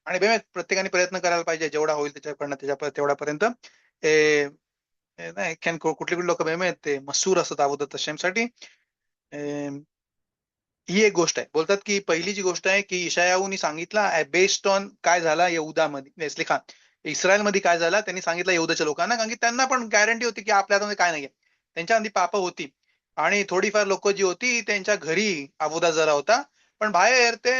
आणि प्रत्येकाने प्रयत्न करायला पाहिजे जेवढा होईल त्याच्याकडनं तेवढ्यापर्यंत. नाही कुठली कुठली लोक ते मसूर असतात अगोदर तशासाठी. ही एक गोष्ट आहे. बोलतात की पहिली जी गोष्ट आहे की इशायाहूनी सांगितला बेस्ड ऑन काय झाला यहुदामध्ये लिखा इस्रायलमध्ये काय झालं त्यांनी सांगितलं यहूदाच्या लोकांना, कारण की त्यांना पण गॅरंटी होती की आपल्या हातामध्ये काय नाहीये. त्यांच्या आधी पाप होती आणि थोडीफार लोक जी होती त्यांच्या घरी अबोधा जरा होता, पण बाहेर ते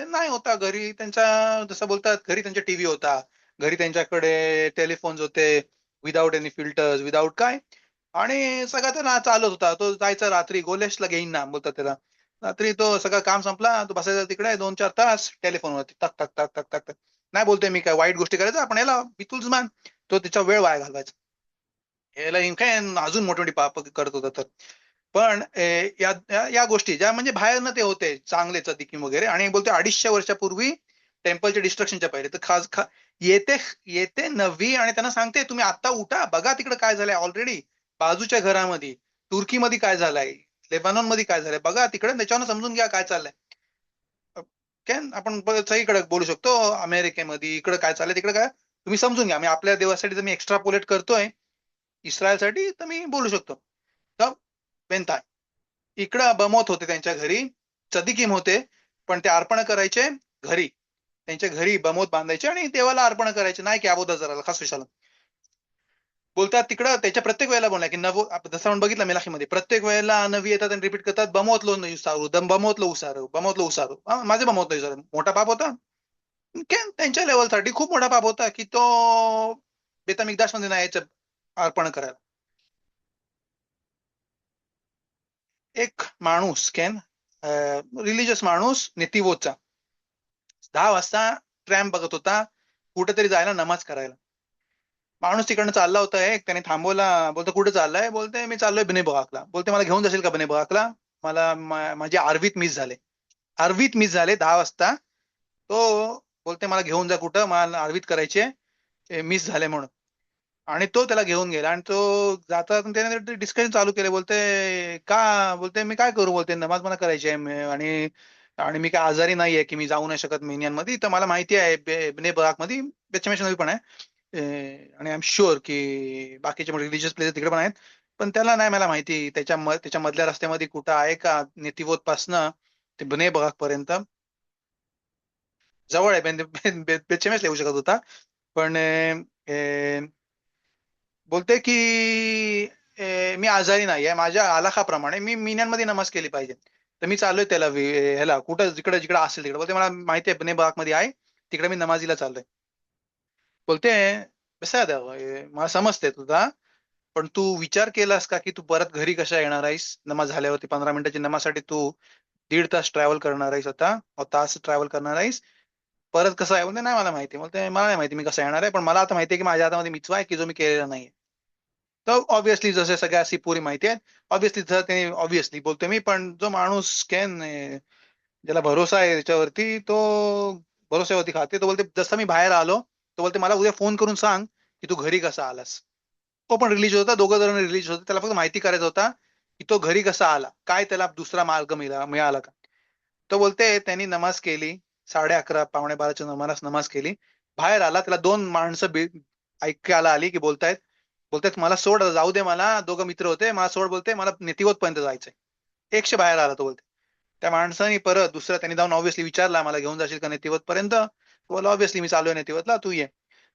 नाही होता. घरी त्यांच्या जसं बोलतात घरी त्यांच्या टीव्ही होता, घरी त्यांच्याकडे टेलिफोन्स होते, विदाऊट एनी फिल्टर्स, विदाऊट काय. आणि सगळं त्यांना चालत होता. तो जायचा रात्री गोलेशला घेईन ना बोलतात त्याला. रात्री तो सगळं काम संपला, तो बसायचा तिकडे 2-4 तास टेलिफोनवरती टक टक टक टक टक टक. नाही बोलतोय मी काय वाईट गोष्टी करायचं, आपण याला बितुल्समान तो त्याचा वेळ वाया घालवायचा. याला काय अजून मोठी मोठी पाप करत होता तर. पण या या या गोष्टी ज्या म्हणजे बाहेरनं ते होते चांगले चदिकीम वगैरे, आणि बोलते 250 वर्षापूर्वी टेम्पलच्या डिस्ट्रक्शनच्या पहिले तर येते येते नवी आणि त्यांना सांगते तुम्ही आता उठा, बघा तिकडे काय झालंय ऑलरेडी बाजूच्या घरामध्ये, तुर्कीमध्ये काय झालंय, लेबनॉन मध्ये काय झालंय बघा तिकडे, त्याच्यावर समजून घ्या काय चाललंय. काय आपण सगळीकडे बोलू शकतो, अमेरिकेमध्ये इकडे काय चाललंय तिकडे काय तुम्ही समजून घ्या. मी आपल्या देवासाठी जर मी एक्स्ट्रापोलेट करतोय इस्रायलसाठी तर मी बोलू शकतो. तर बेनताय इकडं बमोत होते त्यांच्या घरी, चदिकीम होते, पण ते अर्पण करायचे घरी. त्यांच्या घरी बमोत बांधायचे आणि देवाला अर्पण करायचे, नाही की अबोधा जराला खास विशाला. बोलतात तिकडं त्याच्या प्रत्येक वेळेला बोलला की जसं आपण बघितलं मेलाखीमध्ये प्रत्येक वेळेला नवी येतात आणि रिपीट करतात बमोतलो उसारू दम बमोतलो उसारू बमोतलो उसारू. माझे बमवत नाही सर, मोठा पाप होता. त्यांच्या लेवलसाठी खूप मोठा पाप होता की तो बेतमिकदाश मध्ये नाही यायचं अर्पण करायला. एक माणूस रिलिजियस माणूस नेतिवोचा 10 वाजता ट्रॅम बघत होता कुठेतरी जायला नमाज करायला. माणूस तिकडनं चालला होता, एक त्याने थांबवला, बोलतो कुठे चाललाय, बोलते मी चाललोय बने बगाकला. बोलते मला घेऊन जाशील का बने बगाकला, मला माझी आरवीत मिस झाले. आरवीत मिस झाले 10 वाजता. तो बोलते मला घेऊन जा कुठं, मला आरवीत करायचे मिस झाले म्हणून. आणि तो त्याला घेऊन गेला आणि तो जाता त्याने डिस्कशन चालू केले. बोलते का, बोलते मी काय करू, बोलते नमाज मला करायची आहे आणि आणि मी काय आजारी नाहीये की मी जाऊ नाही शकत महिन्यांमध्ये, तर मला माहिती आहे बने बराक मध्ये बेचमेशन पण आहे. आणि आय एम शुअर की बाकीचे रिलिजियस प्लेस तिकडे पण आहेत, पण त्याला नाही मला माहिती त्याच्या मधल्या रस्त्यामध्ये कुठं आहे का नेतिवोत पासनं ते बने बराक पर्यंत जवळ आहे. बेचमेस येऊ शकत होता, पण बोलते की मी आजारी नाही आहे, माझ्या आलाखाप्रमाणे मी मिन्यांमध्ये नमाज केली पाहिजे, तर मी चाललोय त्याला ह्याला कुठं जिकडे जिकडे असेल तिकडे. बोलते मला माहिती आहे बने बाग मध्ये आहे, तिकडे मी नमाजीला चाललोय. बोलते मला समजते तुझा, पण तू विचार केलास का की तू परत घरी कशा येणार आहेस, नमाज झाल्यावरती 15 मिनिटाची नमाजसाठी तू 1.5 तास ट्रॅव्हल करणार आहेस, आता तास ट्रॅव्हल करणार आहेस, परत कसं आहे. बोलते नाही मला माहिती, बोलते मला नाही माहिती मी कसं येणार आहे, पण मला आता माहिती आहे की माझ्या हातामध्ये मिचवा आहे की जो मी केलेला नाहीये. तर ऑब्व्हियसली जसे सगळ्या अशी पुरी माहिती आहे, ऑब्व्हियसली त्याने ऑब्व्हियसली बोलतोय मी, पण जो माणूस ज्याला भरोसा आहे त्याच्यावरती, तो भरोश्यावरती खाते. तो बोलते जसं मी बाहेर आलो, तो बोलते मला उद्या फोन करून सांग की तू घरी कसा आलास. तो पण रिलीज होता, दोघं जण रिलीज होते, त्याला फक्त माहिती करायचा होता की तो घरी कसा आला, काय त्याला दुसरा मार्ग मिळाला का. तो बोलते त्यांनी नमाज केली, 11:30 11:45च्या नमाज नमाज केली, बाहेर आला, त्याला 2 माणसं ऐकायला आली की बोलतायत मला सोड, जाऊ दे, मला 2 मित्र होते, मला सोड, बोलते मला नेतिवत पर्यंत जायचंय. एकशे बाहेर आला तो बोलते. त्या माणसाने परत दुसऱ्या त्यांनी जाऊन ऑब्व्हियसली विचारला मला घेऊन जाशील का नेतिवत पर्यंत, बोला ऑब्व्हियसली मी चालूय नेतिवतला, तू ये.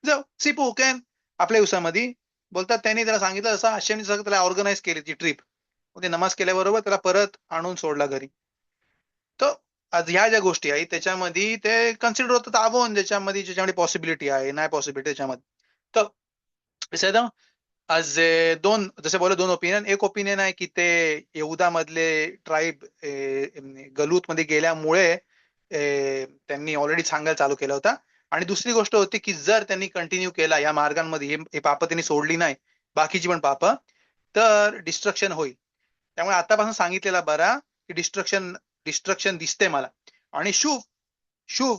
जाऊ सिपू कॅन आपल्या दिवसामध्ये. बोलतात त्यांनी त्याला सांगितलं असं आश्रमनी सगळं त्याला ऑर्गनाईज केली ती ट्रिप. ते नमाज केल्याबरोबर त्याला परत आणून सोडला घरी. तर आज ह्या ज्या गोष्टी आहेत त्याच्यामध्ये ते कन्सिडर होतात आवून, ज्याच्यामध्ये पॉसिबिलिटी आहे नाही पॉसिबिलिटी त्याच्यामध्ये. तर कसं आहे ना, आज जसे बोलले 2 ओपिनियन. एक ओपिनियन आहे की ते यहुदा मधले ट्राईब गलूत मध्ये गेल्यामुळे त्यांनी ऑलरेडी सांगायला चालू केला होता. आणि दुसरी गोष्ट होती की जर त्यांनी कंटिन्यू केला या मार्गांमध्ये, हे पापं त्यांनी सोडली नाही, बाकीची पण पापं, तर डिस्ट्रक्शन होईल. त्यामुळे आतापासून सांगितलेला बरा की डिस्ट्रक्शन डिस्ट्रक्शन दिसते मला. आणि शुभ शुभ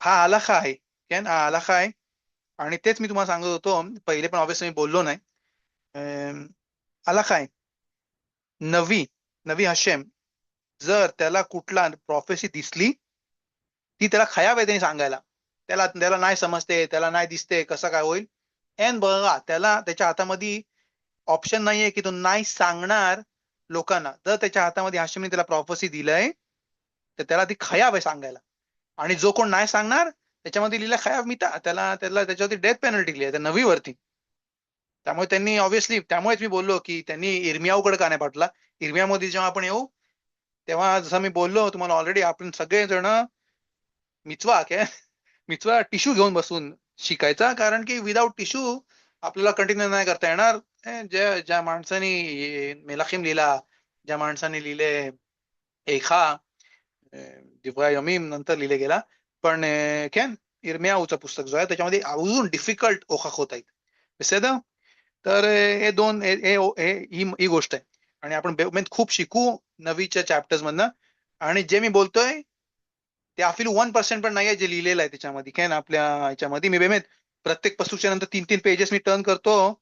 हा आलाखा आहे, हा आलाखा आहे. आणि तेच मी तुम्हाला सांगत होतो पहिले, पण ऑब्व्हियसली मी बोललो नाही. आलाखा आहे. नवी नवी हशेम जर त्याला कुठला प्रॉफेसी दिसली, ती त्याला खया वेदने सांगायला. त्याला त्याला नाही समजते, त्याला नाही दिसते कसं काय होईल. बघा त्याला त्याच्या हातामध्ये ऑप्शन नाहीये की तो नाही सांगणार लोकांना. जर त्याच्या हातामध्ये हाशिमने त्याला प्रॉफेसी दिलंय, तर त्याला ती खया वे सांगायला. आणि जो कोण नाही सांगणार त्याच्यामध्ये लिहिलं खयाब मिता, त्याला त्याला त्याच्यावरती डेथ पेनल्टी लिहिली त्या नवीवरती. त्यामुळे त्यांनी ऑब्व्हियसली, त्यामुळेच मी बोललो की त्यांनी इर्मियाऊकडे का नाही पाठवला. इर्मियामध्ये जेव्हा आपण येऊ तेव्हा जसं मी बोललो तुम्हाला ऑलरेडी, आपण सगळेजण मिचवा काय मिचवा टिश्यू घेऊन बसून शिकायचा, कारण की विदाऊट टिश्यू आपल्याला कंटिन्यू नाही करता येणार. ज्या ज्या माणसाने मेलाखीम लिहिला, ज्या माणसाने लिहिले एखा, दिवरा यमीम नंतर लिहिले गेला, पण केन इर्मियाऊचं पुस्तक जो आहे त्याच्यामध्ये अजून डिफिकल्ट ओळख होत आहेत. बेसेदा, तर हे दोन ही गोष्ट आहे. आणि आपण खूप शिकू नवीच्या चॅप्टर्स मधनं. आणि जे मी बोलतोय ते अफिलू 1% पण नाहीये जे लिहिलेलं आहे त्याच्यामध्ये, काय ना आपल्या ह्याच्यामध्ये. मी बेमेत प्रत्येक पसूकच्या नंतर 3-3 पेजेस मी टर्न करतो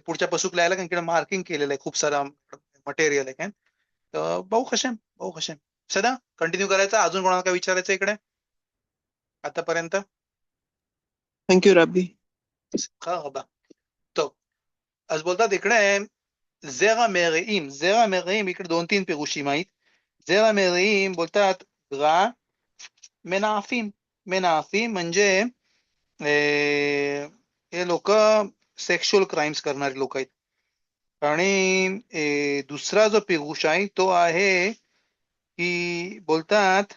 पुढच्या पसूक लिहायला, कारण की मार्किंग केलेलं आहे खूप सारा मटेरियल आहे. काय तर भाऊ कशेम सदा कंटिन्यू करायचा. अजून कोणाला काय विचारायचं इकडे आतापर्यंत? थँक्यू रब्बी. बा तो आज बोलतात इकडे झेरा मेरईम इकडे 2-3 पिरुषी माहीत. झेरा मेरईम बोलतात रा मेनाफिम. मेनाफिम म्हणजे हे लोक सेक्शुअल क्राईम्स करणारे लोक आहेत. आणि दुसरा जो पिरुष आहे तो आहे की बोलतात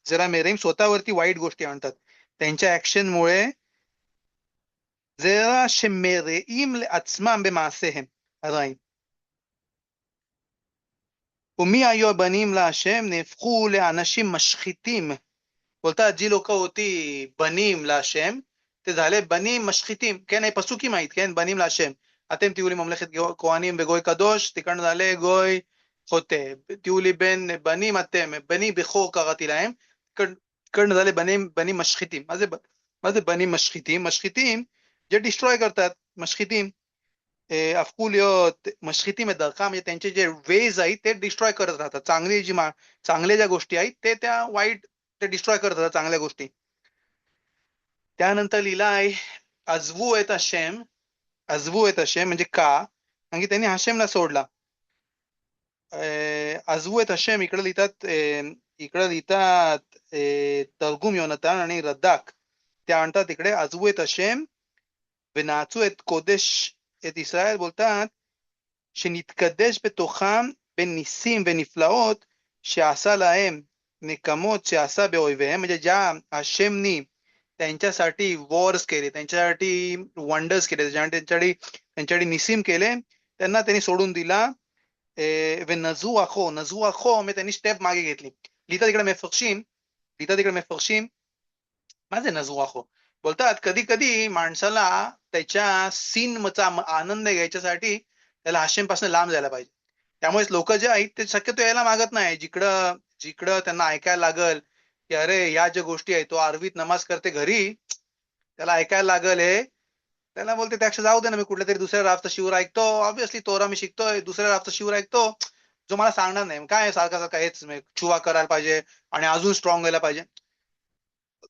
जरा मेरेम स्वतःवरती वाईट गोष्टी आणतात त्यांच्या ऍक्शनमुळे. जरा שמרעים לעצמם במעשיהם הרעים. ומי היו הבנים להשם נהפכו לאנשים משחיתים. बोलतात जी लोक होती बनीम लाशेम ते झाले बनीम मशखितीम. כן, פסוקים היית, כן, בנים להשם. אתם תהיו לי ממלכת כהנים וגוי קדוש, תיקנו לעלה גוי חוטא. תהיו לי בנים אתם, בני בכור קראתי להם, תיקנו לעלה בנים משחיתים. מה זה בנים משחיתים? משחיתים जे डिस्ट्रॉय करतात, मशखितीम अपकू להיות मशखितीम את दरखा, म्हणजे त्यांचे जे वेज आहेत ते डिस्ट्रॉय करत राहतात. चांगले ज्या गोष्टी आहेत ते त्या वाईट ते डिस्ट्रॉय करत राहतात चांगल्या गोष्टी. त्यानंतर लिहिला आहे अजवू येत हशेम. अजवू येत हशेम म्हणजे का? कारण की त्यांनी हशेमला सोडला. अजवू येत हशेम इकडे लिहितात तर्गुम योनतान आणि रद्दाक त्या म्हणतात इकडे अजवू येत हशेम ונעצו את קודש את ישראל. बोलतात שנתקדש בתוכם בניסים ונפלאות שעשה להם, נקמות שעשה באויביהם. म्हणजे ज्या हशेमनी त्यांच्यासाठी वॉर्स केले, त्यांच्यासाठी वंडर्स केले, त्यांच्यासाठी निसीम केले, त्यांना त्यांनी सोडून दिला. ונזו אחו म्हणजे त्यांनी स्टेप मागे घेतली. लिहितात इकडे मेफर्शिम מה זה नजू आखो? बोलतात कधी कधी माणसाला त्याच्या सीनचा आनंद घ्यायच्यासाठी त्याला हशेम पासून लांब जायला पाहिजे. त्यामुळे लोक जे आहेत ते शक्यतो यायला मागत नाही जिकडं जिकडं त्यांना ऐकायला लागल की अरे या ज्या गोष्टी आहेत, तो आरवीत नमाज करते घरी, त्याला ऐकायला लागल हे, त्याला बोलते त्यापेक्षा जाऊ दे ना, मी कुठल्या तरी दुसऱ्या रावचा शिवर ऐकतो. ऑब्व्हियसली तोरा मी शिकतोय, दुसऱ्या रावचा शिवर ऐकतो जो मला सांगणार नाही. काय सारखा सारखा हेच चुवा करायला पाहिजे आणि अजून स्ट्रॉंग व्हायला पाहिजे.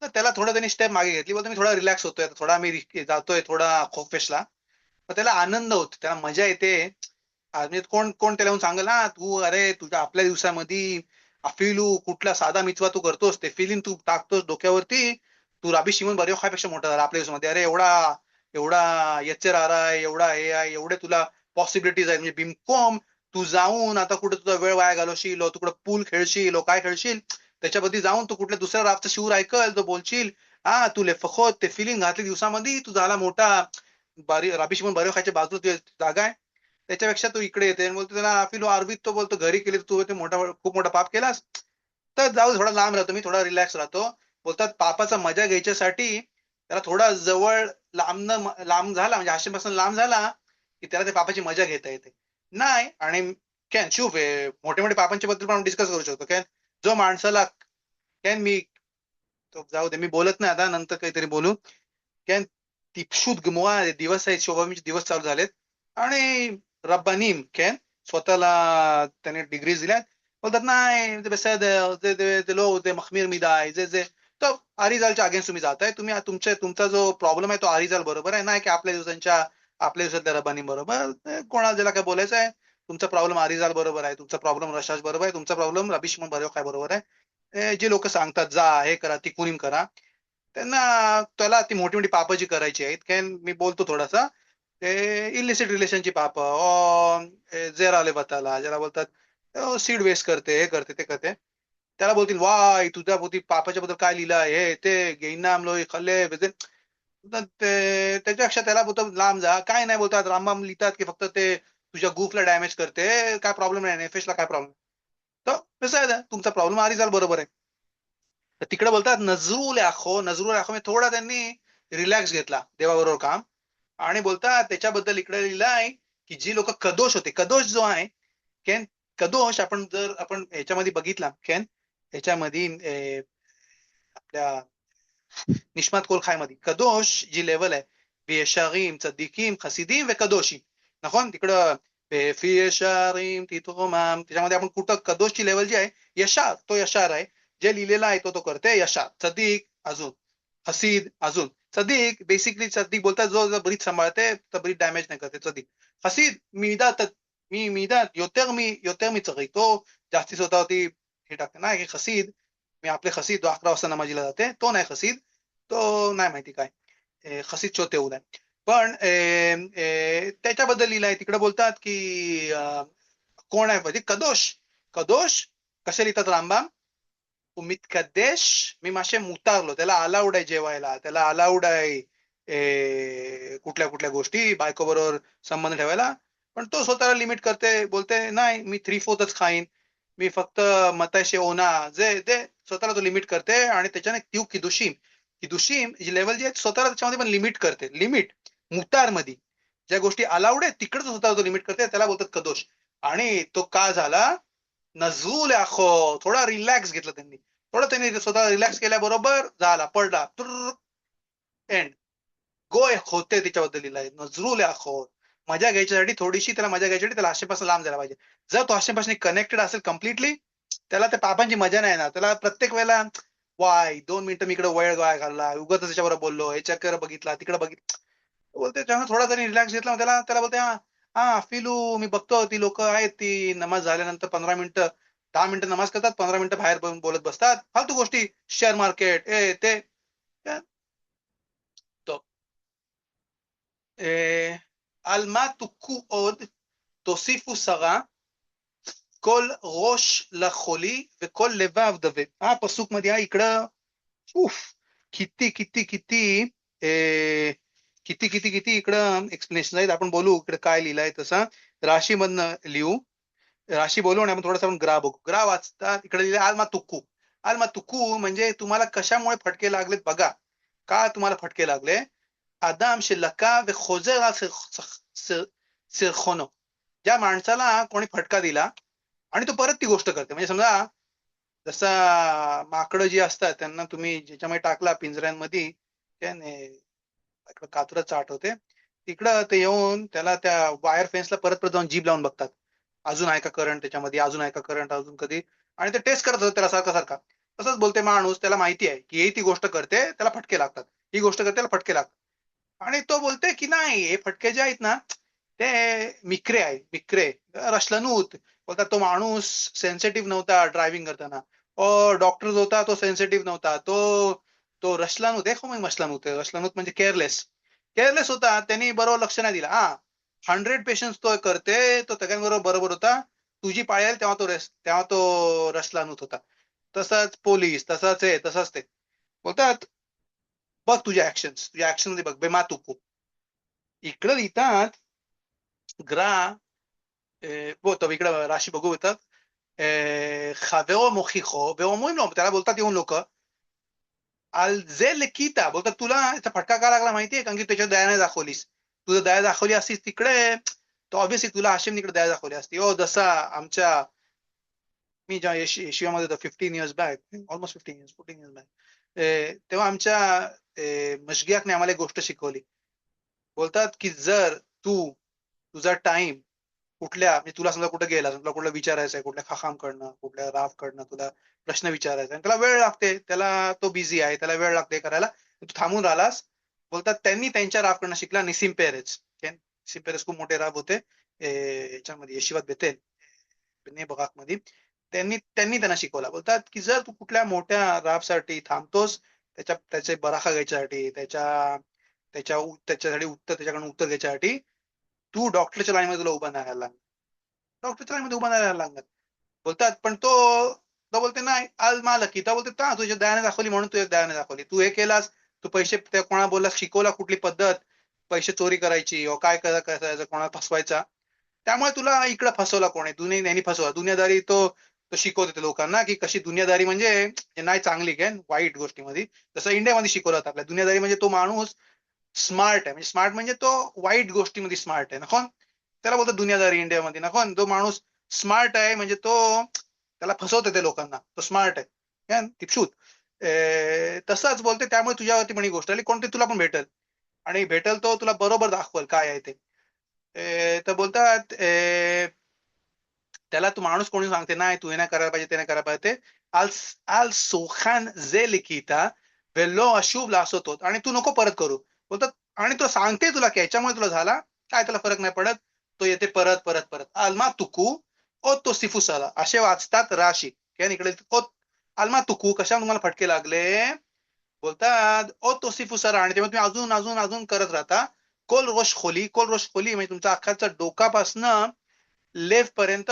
त्याला थोडं त्यांनी स्टेप मागे घेतली. बोलतो मी थोडा रिलॅक्स होतोय, थोडा मी जातोय थोडा खोफेशला, तर त्याला आनंद होतो, त्याला मजा येते. कोण कोण त्याला येऊन सांगेल ना तू अरे तुझ्या आपल्या दिवसामध्ये अफिलू कुठला साधा मिचवा तू करतोस, ते फिलिंग तू टाकतोस डोक्यावरती, तू राबी शिमन बरे खायपेक्षा मोठा झाला आपल्या दिवसामध्ये. अरे एवढा एवढा यच्चर आहे, एवढा हे आहे, एवढे तुला पॉसिबिलिटीज आहेत. म्हणजे बिमकॉम तू जाऊन आता कुठे तुझा वेळ वाया घालवशील, तू कुठं पूल खेळशील, काय खेळशील, त्याच्याबद्दल जाऊन तू कुठल्या दुसऱ्या राबचा शिवर ऐकल तो बोलशील हा तुले फखोत ते फिलिंग घातली दिवसामध्ये, तू झाला मोठा राबी शिमन बरे खायच्या बाजूला जागा आहे. त्याच्यापेक्षा तू इकडे येते बोलतो त्याला अफिलो आरबीत, तो बोलतो घरी केली तू ते खूप मोठा पाप केलास, तर जाऊ थोडा लांब राहतो मी, थोडा रिलॅक्स राहतो. बोलतात पापाचा मजा घ्यायच्यासाठी त्याला थोडा जवळ लांब झाला म्हणजे आशेपासून लांब झाला की त्याला ते पापाची मजा घेता येते नाही. आणि कॅन शुभ मोठे मोठे पापांच्या बद्दल पण डिस्कस करू शकतो. कॅन जो माणसाला कॅन मी तो जाऊ दे, मी बोलत नाही आता, नंतर काहीतरी बोलू. कॅन तिपशूत गमवा दिवस आहेत, शोभामीचे दिवस चालू झालेत आणि रब्बानीम कॅन स्वतःला त्याने डिग्रीज दिल्यात. बोलतात नाही ते लो ते मखमीर मिदाय जे तर आरिजालच्या अगेन्स्ट तुम्ही जाताय. तुम्ही तुमचा जो प्रॉब्लेम आहे तो आरिजाल बरोबर आहे, नाही की आपल्या दिवसातल्या रब्बानी बरोबर. कोणाला ज्याला काय बोलायचं आहे, तुमचा प्रॉब्लेम आरिजाल बरोबर आहे, तुमचा प्रॉब्लेम रशाज बरोबर आहे, तुमचा प्रॉब्लेम रबी शिमोन बरोबर काय बरोबर आहे. जे लोक सांगतात जा हे करा तिकुनीम करा, त्यांना त्याला ती मोठी मोठी पापं जी करायची आहेत, कारण मी बोलतो थोडासा ते इलिसिट रिलेशनची पापं जेर आले बताला, ज्याला बोलतात सीड वेस्ट करते, हे करते ते करते. त्याला बोलतील वाय तुझ्या भोवती पापाच्या बद्दल काय लिहिलं आहे, हे ते घेईना आमलो खाल्ले त्याच्यापेक्षा त्याला बोलतात लांब जा. काय नाही बोलतात, रामबाम लिहितात की फक्त ते तुझ्या गुफला डॅमेज करते, काय प्रॉब्लेम नाही, नेफेशला काय प्रॉब्लेम. तर कसं आहे तुमचा प्रॉब्लेम आधी झाला बरोबर आहे. तर तिकडे बोलतात नजरूल आखो, नजरूल आखो म्हणजे थोडा त्यांनी रिलॅक्स घेतला देवाबरोबर काम, आणि बोलतात त्याच्याबद्दल इकडे लिहिलं आहे की जी लोक कदोष होते, कदोष जो आहे केन, कदोष आपण जर आपण ह्याच्यामध्ये बघितला केन, ह्याच्यामध्ये आपल्या निष्मात कोलखाय मध्ये कदोष जी लेवल आहे, बियशारीम चद्दीकीम खसिदीम व कदोशी, נכון तिकडं फी यशारीम तिथोमाम, त्याच्यामध्ये आपण कुठं कदोशची लेवल जी आहे यशार, तो यशार आहे, जे लिहिलेला आहे तो तो करते यशार. चद्दीक अजून, हसीद अजून. चद्दीक बेसिकली चद्दीक बोलतात जो जो बरीच सांभाळते तर बरीच डॅमेज नाही करते चद्दीक. हसीद मिदात, मी मिदात योतर मी चरी, तो जास्ती स्वतःवरती हे टाकते ना की खसीद, मी आपले खसीद 11 वाजता नमाजीला जाते, तो नाही खसीद, तो नाही माहिती काय खसीद चोतेउल आहे. पण त्याच्याबद्दल लिहिलंय तिकडे बोलतात की कोण आहे म्हणजे कदोष, कदोष कसे लिहितात रामबाम, मितकद्देश मी मासे मुतारलो, त्याला अलाउड आहे जेवायला, त्याला अलाउड आहे कुठल्या कुठल्या गोष्टी बायको बरोबर संबंध ठेवायला, पण तो स्वतःला लिमिट करते, बोलते नाही मी 3/4च खाईन, मी फक्त मताशे ओना जे ते स्वतःला तो लिमिट करते, आणि त्याच्याने तीव किदुशीम, किदुशीम जी लेवल जी आहे स्वतःला त्याच्यामध्ये पण लिमिट करते, लिमिट मुतार मध्ये ज्या गोष्टी अलाउड आहे तिकडे स्वतःला तो लिमिट करते, त्याला बोलतात कदोष. आणि तो का झाला नजूल आखो, थोडा रिलॅक्स घेतला त्यांनी, थोडं त्यांनी स्वतः रिलॅक्स केल्याबरोबर झाला पडला एंड गोय होते, त्याच्याबद्दल लिहिलंय नजरूल आखो, मजा घ्यायच्यासाठी थोडीशी त्याला मजा घ्यायच्यासाठी त्याला आशेपासून लांब जायला पाहिजे. जर तो आशेपासून कनेक्टेड असेल कम्प्लिटली, त्याला त्या पापांची मजा नाही येणार, त्याला प्रत्येक वेळेला वाय 2 मिनिटं मी इकडे वेळ वाया घालला, उगाच त्याच्याबरोबर बोललो, ह्याच्याकडे बघितला तिकडे बघितलं, बोलते तेव्हा थोडा तरी रिलॅक्स घेतला, त्याला त्याला बोलते हा हा फिलू मी बघतो ती लोक आहेत ती नमाज झाल्यानंतर 15 मिनिटं 10 मिनिटं नमाज करतात, 15 मिनिटं बाहेर बोलत बसतात फालतू गोष्टी, शेअर मार्केट ते तो על מה תוכו עוד תוסיפו שרה כל ראש לחולי וכל לבב דבק. הפסוק मध्ये इकडं किती किती किती किती किती किती इकडं एक्सप्लेनेशन आहेत, आपण बोलू इकडे काय लिहिलंय तसं राशी मधनं लिहू, राशी बोलू आणि आपण थोडासा आपण ग्रा बघू. ग्रा वाचता इकडे लिहिलं आलमा तुक्कू, आलमा तुक्कू म्हणजे तुम्हाला कशामुळे फटके लागलेत बघा, का तुम्हाला फटके लागले, आदाम शिल्लका व खोजर सिरखोनो, ज्या माणसाला कोणी फटका दिला आणि तो परत ती गोष्ट करते, म्हणजे समजा जसा माकडं जी असतात त्यांना तुम्ही ज्याच्यामध्ये टाकला पिंजऱ्यांमध्ये, त्याने कातुरच चाट होते, तिकडं ते येऊन त्याला त्या वायर फेन्सला परत परत जाऊन जीभ लावून बघतात, अजून आहे का करंट त्याच्यामध्ये, अजून आहे का करंट अजून कधी, आणि ते टेस्ट करत होतं त्याला सारखा सारखा. तसंच बोलते माणूस, त्याला माहिती आहे की ही ती गोष्ट करते त्याला फटके लागतात, ही गोष्ट करते त्याला फटके लागतात, आणि तो बोलते की नाही हे फटके जे आहेत ना ते मिक्रे आहे, मिक्रे रशलनूत, बोलतात तो माणूस सेन्सिटिव्ह नव्हता ड्रायव्हिंग करताना, डॉक्टर जो होता तो सेन्सिटिव्ह नव्हता, तो तो रशलानूत आहे, मग मसलानूत आहे, रशलानूत म्हणजे केअरलेस, केअरलेस होता, त्यांनी बरोबर लक्ष नाही दिला. 100 पेशंट तो करते, तो सगळ्यांबरोबर बरोबर होता, तुझी पाळी आली तेव्हा तो तेव्हा तो रशलानूत होता. तसाच पोलीस, तसाच आहे तसाच ते बोलतात बघ तुझ्या ऍक्शन मध्ये बघ बेमा तुकू. इकडं लिहितात ग्रा तो इकडं राशी बघू येतात खावेरो मोखिखो ואומרים לו, त्याला बोलतात येऊन लोक al ze lekita, बोलतात तुला याचा फटका का लागला माहितीये, कारण की त्याच्या दयाने दाखवलीस, तुझं दया दाखवली असतीस तिकडे तर ऑब्व्हियसली तुला हशेम इकडे दया दाखवली असती. जसा आमच्या मी जेव्हा येशियामध्ये होतो 15 years back, almost 15 years 14 years back, तेव्हा आमच्या मशगियाकने आम्हाला एक गोष्ट शिकवली, बोलतात की जर तू तुझा टाइम कुठल्या म्हणजे तुला समजा कुठे गेला, तुला कुठलं विचारायचं आहे, कुठल्या खाखामकडनं कुठल्या राफकडनं तुला प्रश्न विचारायचा आणि त्याला वेळ लागते, त्याला तो बिझी आहे, त्याला वेळ लागते करायला, तू थांबून राहिलास, बोलतात त्यांनी त्यांच्या राफकडनं शिकला निसिम पेरेज. निसिम पेरेज खूप मोठे राफ होते याच्यामध्ये येशिवात बेतेल बराक मध्ये, त्यांनी त्यांनी त्यांना शिकवला. बोलतात की जर तू कुठल्या मोठ्या राबसाठी थांबतोस, त्याचे बराखा घ्यायच्यासाठी, त्याच्यासाठी त्याच्याकडून उत्तर घ्यायच्यासाठी, तू डॉक्टरच्या लाईनमध्ये तुला उभा नाही राहायला लागणार. डॉक्टरच्या लाईनमध्ये उभा नाही राहायला लागणार. बोलतात पण तो बोलते नाही आज मालकी तो बोलते का तुझ्या दयाने दाखवली म्हणून तुझ्या दयाने दाखवली. तू हे केलास, तू पैसे त्या कोणा बोलला शिकवला कुठली पद्धत पैसे चोरी करायची किंवा काय करायचं कोणाला फसवायचा. त्यामुळे तुला इकडं फसवला कोणी यांनी फसवला. दुनियादारी तो तो शिकवतो ते लोकांना की कशी दुनियादारी म्हणजे नाही चांगली काय वाईट गोष्टीमध्ये. जसं इंडियामध्ये शिकवलं होतं आपल्या दुनियादारी म्हणजे तो माणूस स्मार्ट आहे. म्हणजे स्मार्ट म्हणजे तो वाईट गोष्टीमध्ये स्मार्ट आहे ना. त्याला बोलतात दुनियादारी इंडियामध्ये ना. जो माणूस स्मार्ट आहे म्हणजे तो त्याला फसवते ते लोकांना. तो स्मार्ट आहे. काय टिपशूत. तसंच बोलते त्यामुळे तुझ्यावरती पण ही गोष्ट आली कोणती तुला पण भेटेल. आणि भेटेल तो तुला बरोबर दाखवल काय आहे ते. तर बोलतात त्याला तू माणूस कोणी सांगते नाही तू हे नाही करायला पाहिजे ते नाही करायला पाहिजे ते आल सोखान जे लिखिता वेल्लो अशुभ लासोतो आणि तू नको परत करू बोलतात. आणि तो सांगते तुला की याच्यामुळे तुला झाला काय त्याला फरक नाही पडत. तो येते परत परत परत आल्मा तुकू ओ तो सिफुसाला असे वाचतात राशी इकडे आल्मा तुकू कशा तुम्हाला फटके लागले बोलतात ओ तो सिफुसारा आणि तेव्हा तुम्ही अजून अजून अजून करत राहता. कोल रोष खोली म्हणजे तुमचा अख्खाचा डोकापासनं लेव पर्यंत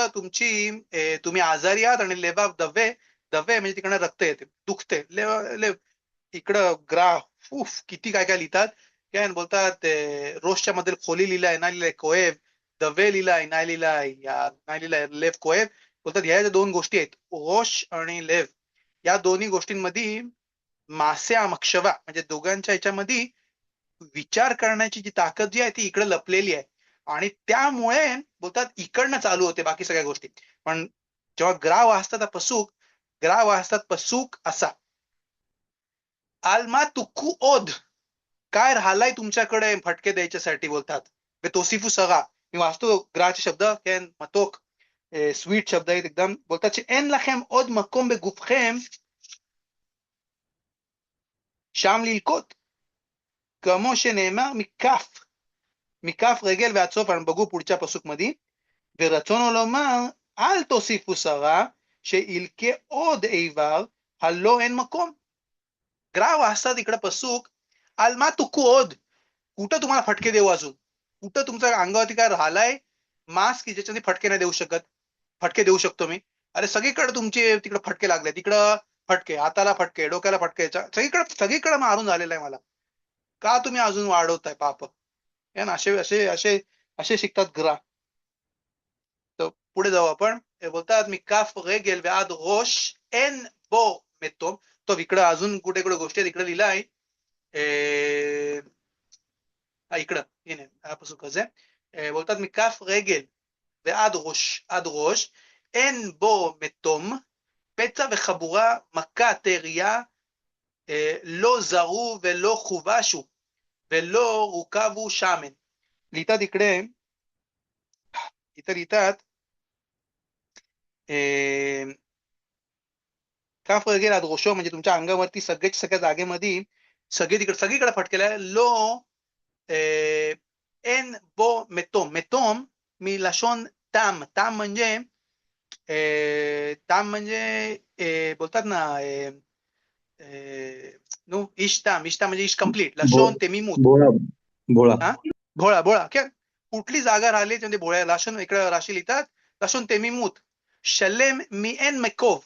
तुम्ही आजारी आहात आणि लेवा दवे दवे म्हणजे तिकडनं रक्त येते दुखते लेव इकडं ग्राफ किती काय काय लिहितात काय बोलतात रोषच्या मध्ये खोली लिहिलाय नाही लिहिलाय कोएव दवे लिहिलाय नाही लिहिलाय नाही लिहिलाय लेव कोएव बोलतात ह्या ज्या दोन गोष्टी आहेत रोष आणि लेव या दोन्ही गोष्टींमध्ये मासे मक्षवा म्हणजे दोघांच्या ह्याच्यामध्ये विचार करण्याची जी ताकद जी आहे ती इकडे लपलेली आहे. आणि त्यामुळे बोलतात इकडनं चालू होते बाकी सगळ्या गोष्टी. पण जेव्हा ग्राव वाचतात पसूक असा आल्मा तुक्कू ओध काय राहिलाय तुमच्याकडे फटके द्यायच्यासाठी बोलतात. तोसिफू सगा मी वाचतो ग्राचे शब्द मतोक स्वीट शब्द आहेत एकदम बोलतात एन लखेम ओद मकोम बेगुफखेम शाम लिलकोत כמו שנאמר מכף רגל ועד סוף, אנחנו בגו פולצ'ה פסוק מדהים, ורצונו לומר, אל תוסיפו שרה, שילקה עוד איבר, הלא אין מקום. ग्राव असतात इकडे पसूक आलमा तुकू ओद कुठं तुम्हाला फटके देऊ अजून कुठं तुमच्या अंगावरती काय राहिलाय मास्क की ज्याच्याने फटके नाही देऊ शकत फटके देऊ शकतो मी. अरे सगळीकडे तुमचे तिकडे फटके लागले तिकडं फटके हाताला फटके डोक्याला फटके सगळीकडे मारून झालेला आहे मला. का तुम्ही अजून वाढवताय पाप असे असे असे असे शिकतात ग्रा. तर पुढे जाऊ आपण बोलतात मी काफ रेगेल व्याद रोष एन बो मेतो तो इकडं अजून कुठे कुठे गोष्टी इकडे लिहिला आहे इकडं हा पसूक आहे बोलतात मी काफ रेगेल ועד ראש אין בו מתום פצע וחבורה מכה תריה לא זרו ולא חובשו ולא רוכבו שמן. लिहितात इकडे इथं लिहितात काफ वगैरे आद रोषो म्हणजे तुमच्या अंगावरती सगळ्या जागेमध्ये सगळीकडे फटकेला लो एन बो मेतोम मेतोम मिलशोन ताम ताम म्हणजे बोलतात ना इश ताम म्हणजे इश कम्प्लीट लशोन तेमिमूत भोळा हा भोळा क्या कुठली जागा राहिली म्हणजे भोळ्या लाशोन इकडे राशी लिहितात लशोन तेमिमूत शलेम मी एन मेकोव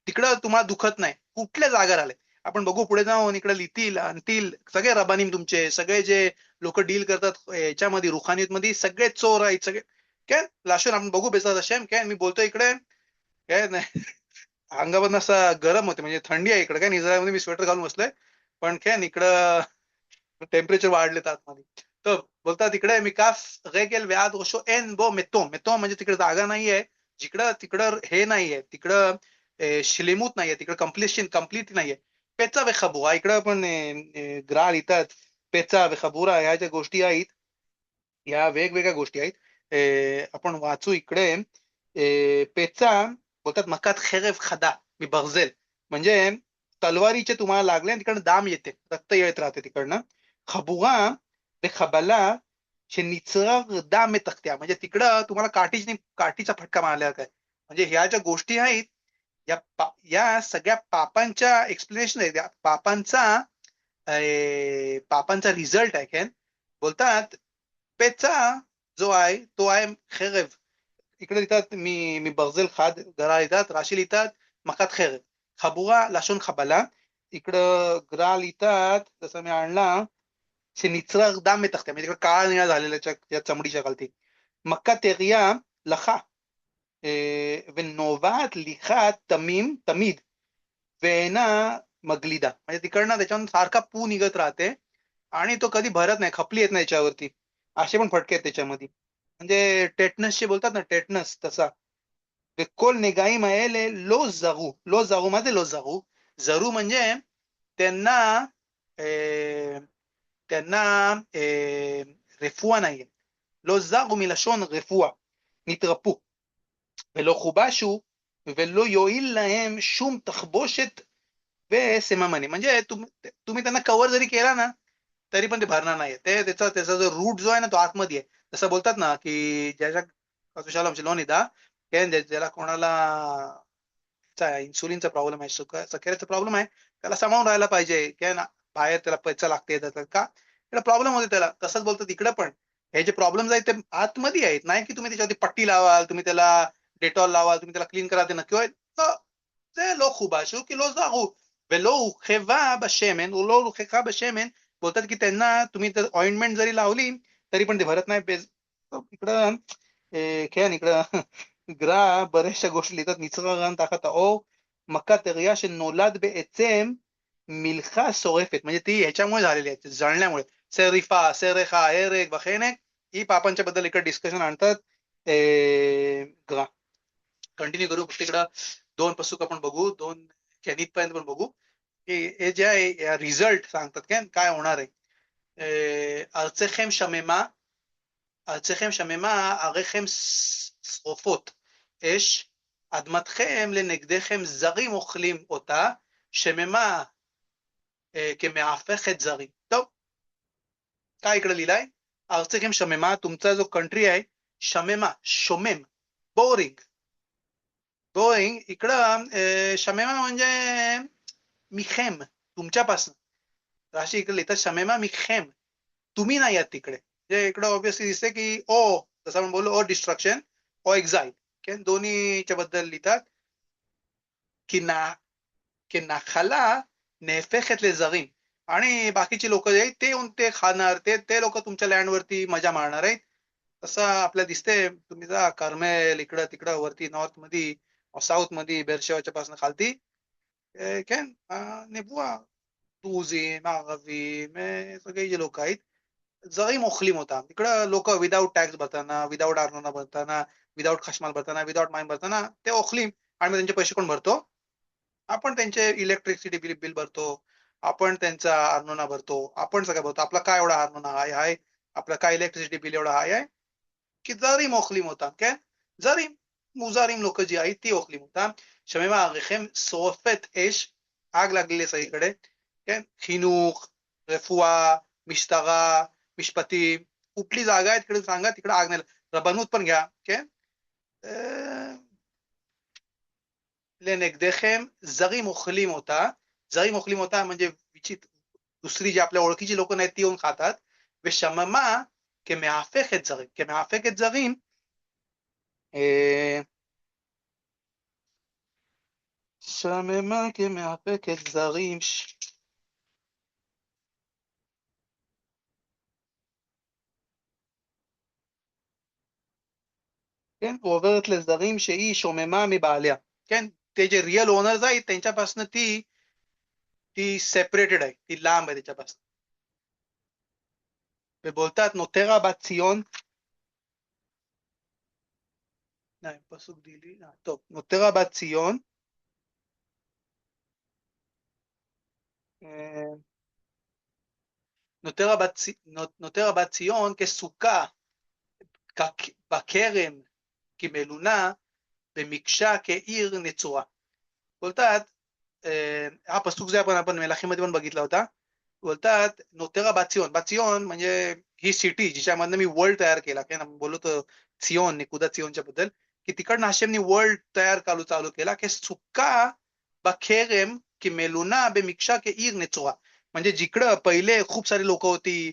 तिकडं तुम्हाला दुखत नाही कुठल्या जागा राहिले. आपण बघू पुढे जाऊन इकडे लिहितील आणतील सगळे रबानीम तुमचे सगळे जे लोक डील करतात याच्यामध्ये रुखानीत मध्ये सगळे चोर आहेत सगळे काय लाशून आपण बघू बेसात असे काय मी बोलतो इकडे काय नाही अंगावर असा गरम होते म्हणजे थंडी आहे इकडे काय इस्रायलमध्ये मी स्वेटर घालून बसलोय पण काय इकडं टेम्परेचर वाढले आतमध्ये. तर बोलतात तिकडे मी काफ रेगेल व्याद रोशो एन बो मेतो म्हणजे तिकडे जागा नाहीये तिकडं हे नाहीये तिकडं शिलिमूत नाहीये तिकडे कम्प्लीट नाहीये. पेचा वे खबुरा इकडं पण ग्रा लिहितात पेचा वे खबुरा ह्या ज्या गोष्टी आहेत या वेगवेगळ्या गोष्टी आहेत. आपण वाचू इकडे पेचा बोलतात मकात खेरेव खदा मी बर्झेल म्हणजे तलवारीचे तुम्हाला लागले तिकडनं दाम येते रक्त येत राहते तिकडनं. खबुरा वे खबला निचर दाम तख्त्या म्हणजे तिकडं तुम्हाला काठीचा फटका मारल्या काय म्हणजे ह्या ज्या गोष्टी आहेत या सगळ्या पापांच्या एक्सप्लेनेशन आहेत, पापांचा रिझल्ट आहे. काय बोलतात, पेचा जो आहे तो आहे खेरव. इकडे लिहितात मी ברזל חד, גרע लिहितात, राशी लिहितात מכת חרב. חבורה לשון חבלה, इकडं ग्रा लिहितात, जसं मी आणला, שניצרר דם מתחתיה, म्हणजे इकडे काळा निळा झालेला या चमडीच्या खालती. מכה תריה לחה, ונובעת लिखा तमीम तमीद, वेना मगलिदा, म्हणजे तिकडनं त्याच्यावर सारखा पू निघत राहते आणि तो कधी भरत नाही, खपली येत नाही त्याच्यावरती. असे पण फटके आहेत त्याच्यामध्ये. म्हणजे टेटनसचे बोलतात ना, टेटनस तसा. कोल नेगाईम आएले लो जरू. लो जरू मध्ये लो जरू, जरू म्हणजे त्यांना त्यांना रफुआ नाहीये. लो जरू מלשון רפואה, נתרפו. ולא חובשו ולא יועיל להם שום तखबोशत וסממני, म्हणजे तुम्ही त्यांना कव्हर जरी केला ना तरी पण ते भरणार नाही. त्याचा जो रूट जो आहे ना तो आतमध्ये आहे. जसं बोलतात ना की ज्याच्या कशुशाला लोन येता, ज्याला कोणाला इन्सुलिनचा प्रॉब्लेम आहे, सकेराचा प्रॉब्लेम आहे, त्याला सांभाळून राहायला पाहिजे. काय ना, बाहेर त्याला पैसा लागते का प्रॉब्लेम होते त्याला. तसंच बोलतात इकडे पण, हे जे प्रॉब्लेम्स आहेत ते आतमध्ये आहेत. नाही की तुम्ही त्याच्यावरती पट्टी लावाल, तुम्ही त्याला डेटॉल लावाल, तुम्ही त्याला क्लीन करा, ते नक्की होईल. זה לא חובשו כי לא זרו ולא הוכבה בשמן, או לא הוכחה בשמן. बोलतात की त्यांना तुम्ही तर ऑइंटमेंट जरी लावली तरी पण ते भरत नाही. इकडं खेळ इकडं ग्रा बऱ्याचशा गोष्टी लिहितात. निचरा ताकत ओ मका तरिया नोलाद בעצם मिल्खा सोरेफत, म्हणजे ती ह्याच्यामुळे झालेली आहे, जळण्यामुळे. सेरिफा, सेरेखा, हेरेक वखेनेक, ही पापांच्या बद्दल इकडे डिस्कशन आणतात. ग्रा कंटिन्यू करू. तिकडं 2 पसूक आपण बघू, 2 कॅनित पर्यंत पण बघू की हे जे आहे रिझल्ट सांगतात काय होणार आहे. ארצכם שממה, ארצכם שממה, עריכם שרופות אש, אדמתכם לנגדכם זרים אוכלים אותה, שממה כמהפכת זרים. טוב, काय इकडे लिहिलंय, अरचेखेम शमेमा, तुमचा जो कंट्री आहे शमेमा, शोमेम, बोरिंग. बोरिंग इकडं शमेमा म्हणजे मिखेम, तुमच्यापासून. राशी इकडे लिहितात शमेमा मिखेम, तुम्ही नाही आहात तिकडे. जे इकडे ऑब्विसली दिसते की ओ, जसं आपण बोललो, ओ डिस्ट्रक्शन ओ एक्झाईल, दोन्हीच्या बद्दल लिहितात. की नाखाला नेफेखत लेझरीम, आणि बाकीचे लोक जे आहेत ते येऊन ते खाणार, ते लोक तुमच्या लँडवरती मजा मारणार आहेत. तसं आपल्याला दिसते. तुम्ही जा करमेल इकडं तिकडं वरती नॉर्थ मध्ये, साऊथ मध्ये, बेरशेवाच्या पासून खालती, नेबुआ, तुझीम, आरवीम, सगळे जे लोक आहेत जरीम ओखलीम होता. इकडं लोक विदाऊट टॅक्स भरताना, विदाऊट अर्नोना भरताना, विदाऊट खशमाल भरताना, विदाऊट माइन भरताना ते ओखलीम. आणि त्यांचे पैसे कोण भरतो? आपण त्यांचे इलेक्ट्रिसिटी बिल भरतो, आपण त्यांचा अर्नोना भरतो, आपण सगळं भरतो. आपला काय एवढा अर्नोना हाय आहे, आपला काय इलेक्ट्रिसिटी बिल एवढा हाय आहे की जरीम ओखलीम होता. काय जरीम मुजारीम लोक जी आहेत ती ओखलीम होता. शमेमा रेखेम सोफत एश, आग लागलेली सगळीकडे. काय खिनूक, रेफुआ, मिस्तारा, मिशपतीम, कुठली जागा आहे तिकडे सांगा, तिकडे आग नाही. रबनूत पण घ्या. काय לנגדכם זרים אוכלים אותה, זרים אוכלים אותה म्हणजे दुसरी जी आपल्या ओळखीची लोक नाहीत ती येऊन खातात. ושממה כמהפכת זרים, כמהפכת זרים, שממה כמהפכת זרים, כן, ועוברת לזרים שהיא שוממה מבעליה. כן, ते जे रिअल ओनर्स आहेत त्यांच्यापासून ती सेपरेटेड आहे, ती लांब आहे त्याच्यापासून. बोलतात नोतेरा בת ציון, नाही पसूक दिली तो, नोतेरा בת ציון, נותרה בת ציון כסוכה בכרם, כמלונה במקשה כעיר נצורה. बोलतात, हा पस्तूक जे आपण मेलाखीमध्ये पण बघितला होता. बोलतात नोतेरा בת ציון, בת ציון म्हणजे ही सिटी जिच्यामधनं मी वर्ल्ड तयार केला. काय बोललो तो सियोन, निकुदा सियोनच्या बद्दल, की तिकडनं हाशेमनी वर्ल्ड तयार चालू केला की सुक्का बखेरेम की मेलुना बेमिक्षा के ईर नेचोआ. म्हणजे जिकडं पहिले खूप सारी लोक होती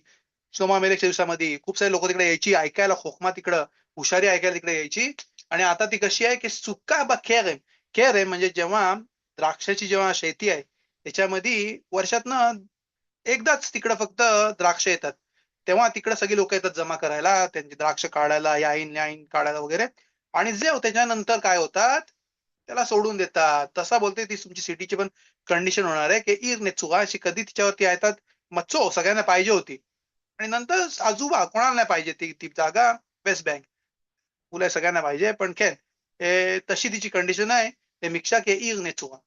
सोमा मेलेकच्या दिवसामध्ये, खूप सारी लोक तिकडे यायची ऐकायला, खोकमा तिकडं हुशारी ऐकायला तिकडे यायची, आणि आता ती कशी आहे की सुक्का बखेरेम. खेरेम म्हणजे जेव्हा द्राक्षाची जेव्हा शेती आहे त्याच्यामध्ये वर्षातनं एकदाच तिकडं फक्त द्राक्ष येतात, तेव्हा तिकडे सगळी लोक येतात जमा करायला, त्यांची द्राक्ष काढायला, याईन काढायला वगैरे, आणि जे त्याच्यानंतर काय होतात त्याला सोडून देतात. तसा बोलते ती तुमची सिटीची पण कंडिशन होणार आहे की ईर नेचुगा अशी कधी तिच्यावरती येतात मच्छो सगळ्यांना पाहिजे होती, आणि नंतर आजोबा कोणाला नाही पाहिजे ती ती जागा, वेस्ट बँक तुला सगळ्यांना पाहिजे, पण तशी तिची कंडिशन आहे ते मिक्षा के ईर नेचुगा.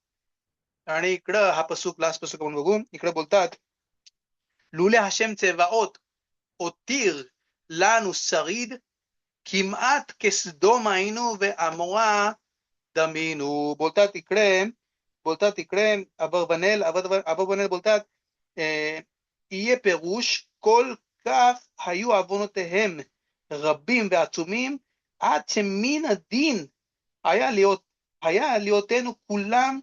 आणि इकडं हा पसूक लास्ट पसूक आपण बघू. इकडे बोलतात लुले हाशेम चेवाओत אותיר לנו שריד כמעט כסדום היינו ועמורה דמינו. बोलतात इकडे אברבנאל बोलतात יהיה פירוש כל כך היו עוונותיהם רבים ועצומים עד שמן הדין היה ליאותנו כולם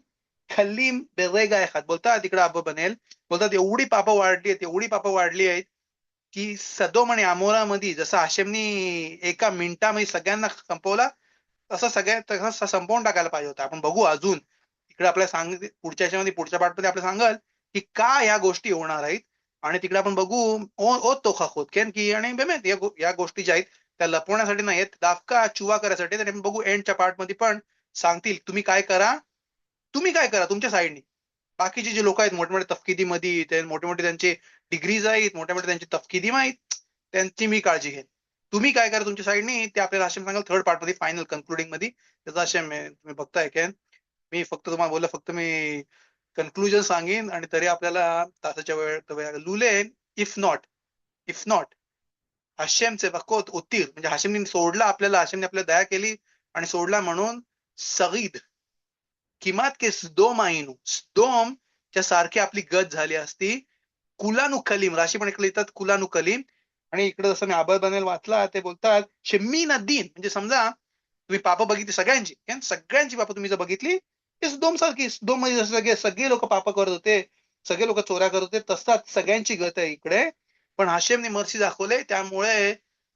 קלים ברגע אחד. बोलतात इकडे अबरबनेल बोलतात एवढी पापं वाढली आहेत की सदोम आणि अमोरामध्ये जसं हाशेमनी एका मिनिटामध्ये सगळ्यांना संपवला, तसं संपवून टाकायला पाहिजे होतं. आपण बघू अजून इकडे आपल्याला पुढच्या पार्टमध्ये आपल्याला सांगाल की का या गोष्टी होणार आहेत, आणि तिकडे आपण बघू ओ तो खाखोत की आणि बेमेत या गोष्टी ज्या आहेत त्या लपवण्यासाठी नाही आहेत, दाफका चुवा करायसाठी. तर आपण बघू एंडच्या पार्टमध्ये पण सांगतील तुम्ही काय करा तुमच्या साईडनी. बाकीचे जे लोक आहेत मोठमोठ्या तफकिदीमध्ये, मोठे त्यांचे डिग्रीज आहेत, मोठ्या त्यांची तफकिदी माहीत, त्यांची मी काळजी घेईन. तुम्ही काय करा तुमच्या साईडनी ते आपल्याला हाशेम सांगाल थर्ड पार्ट मध्ये फायनल कन्क्लुडिंग मध्ये. त्याचा हाशेम तुम्ही बघताय मी फक्त तुम्हाला बोललं, फक्त मी कन्क्लुजन सांगेन आणि तरी आपल्याला तासाच्या वेळ लुले इफ नॉट हाशेमचे वकोत उतीर म्हणजे हाशेमने सोडला आपल्याला, हाशेमने आपल्याला दया केली आणि सोडला म्हणून सगीद किमात के सदोम आईनू, सदोम च्या सारखी आपली गत झाली असती. कुलानु कलीम, राशी पण इकडे येतात कुलानु कलीम. आणि इकडे जसं मी अबरबनेल वाचला ते बोलतात शेमीन अद्दीन, म्हणजे समजा तुम्ही पापं बघितली सगळ्यांची पापं तुम्ही जर बघितली ते सदोम सारखी. सदोम मध्ये सगळे लोक पापं करत होते, सगळे लोक चोऱ्या करत होते, तसाच सगळ्यांची गत आहे इकडे. पण हाशेमने मर्सी दाखवले, त्यामुळे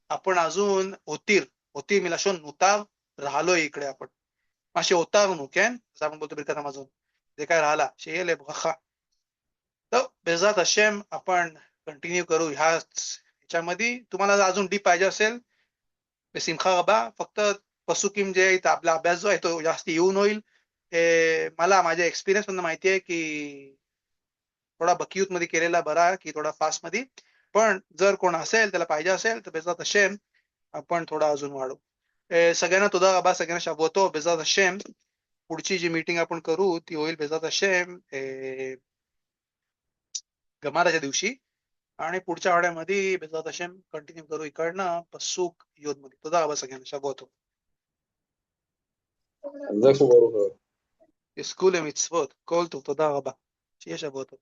आपण अजून होतीर मिलाशोन नुतार राहिलोय इकडे. आपण असे होतार जसं आपण बोलतो बिरकत अजून जे काय राहिला शेले ब्रखा. तर बेजात हशेम आपण कंटिन्यू करू ह्याच्यामध्ये. तुम्हाला अजून डीप पाहिजे असेल सिमखा रबा. फक्त पसुकीम जे आपला अभ्यास जो आहे तो जास्त येऊन होईल. मला माझ्या एक्सपिरियन्स मधून माहिती आहे की थोडा बकियूत मध्ये केलेला बरा की थोडा फास्ट मध्ये. पण जर कोण असेल त्याला पाहिजे असेल तर बेजात हशेम आपण थोडा अजून वाढू. सगळ्यांना तुदा रबा, सगळ्यांना शाबवतो बेजात हशेम. पुढची जी मीटिंग आपण करू ती होईल बेजात हशेम गमाराच्या दिवशी, आणि पुढच्या आठवड्यामध्ये बेजात हशेम कंटिन्यू करू इकडनं पसूक योद मध्ये. तुदा रबा सगळ्यांना शाबवतो. جزاكم الله خير. स्कूल मिtzvot कोल तू तुदा रबा. शिया शाबवतो.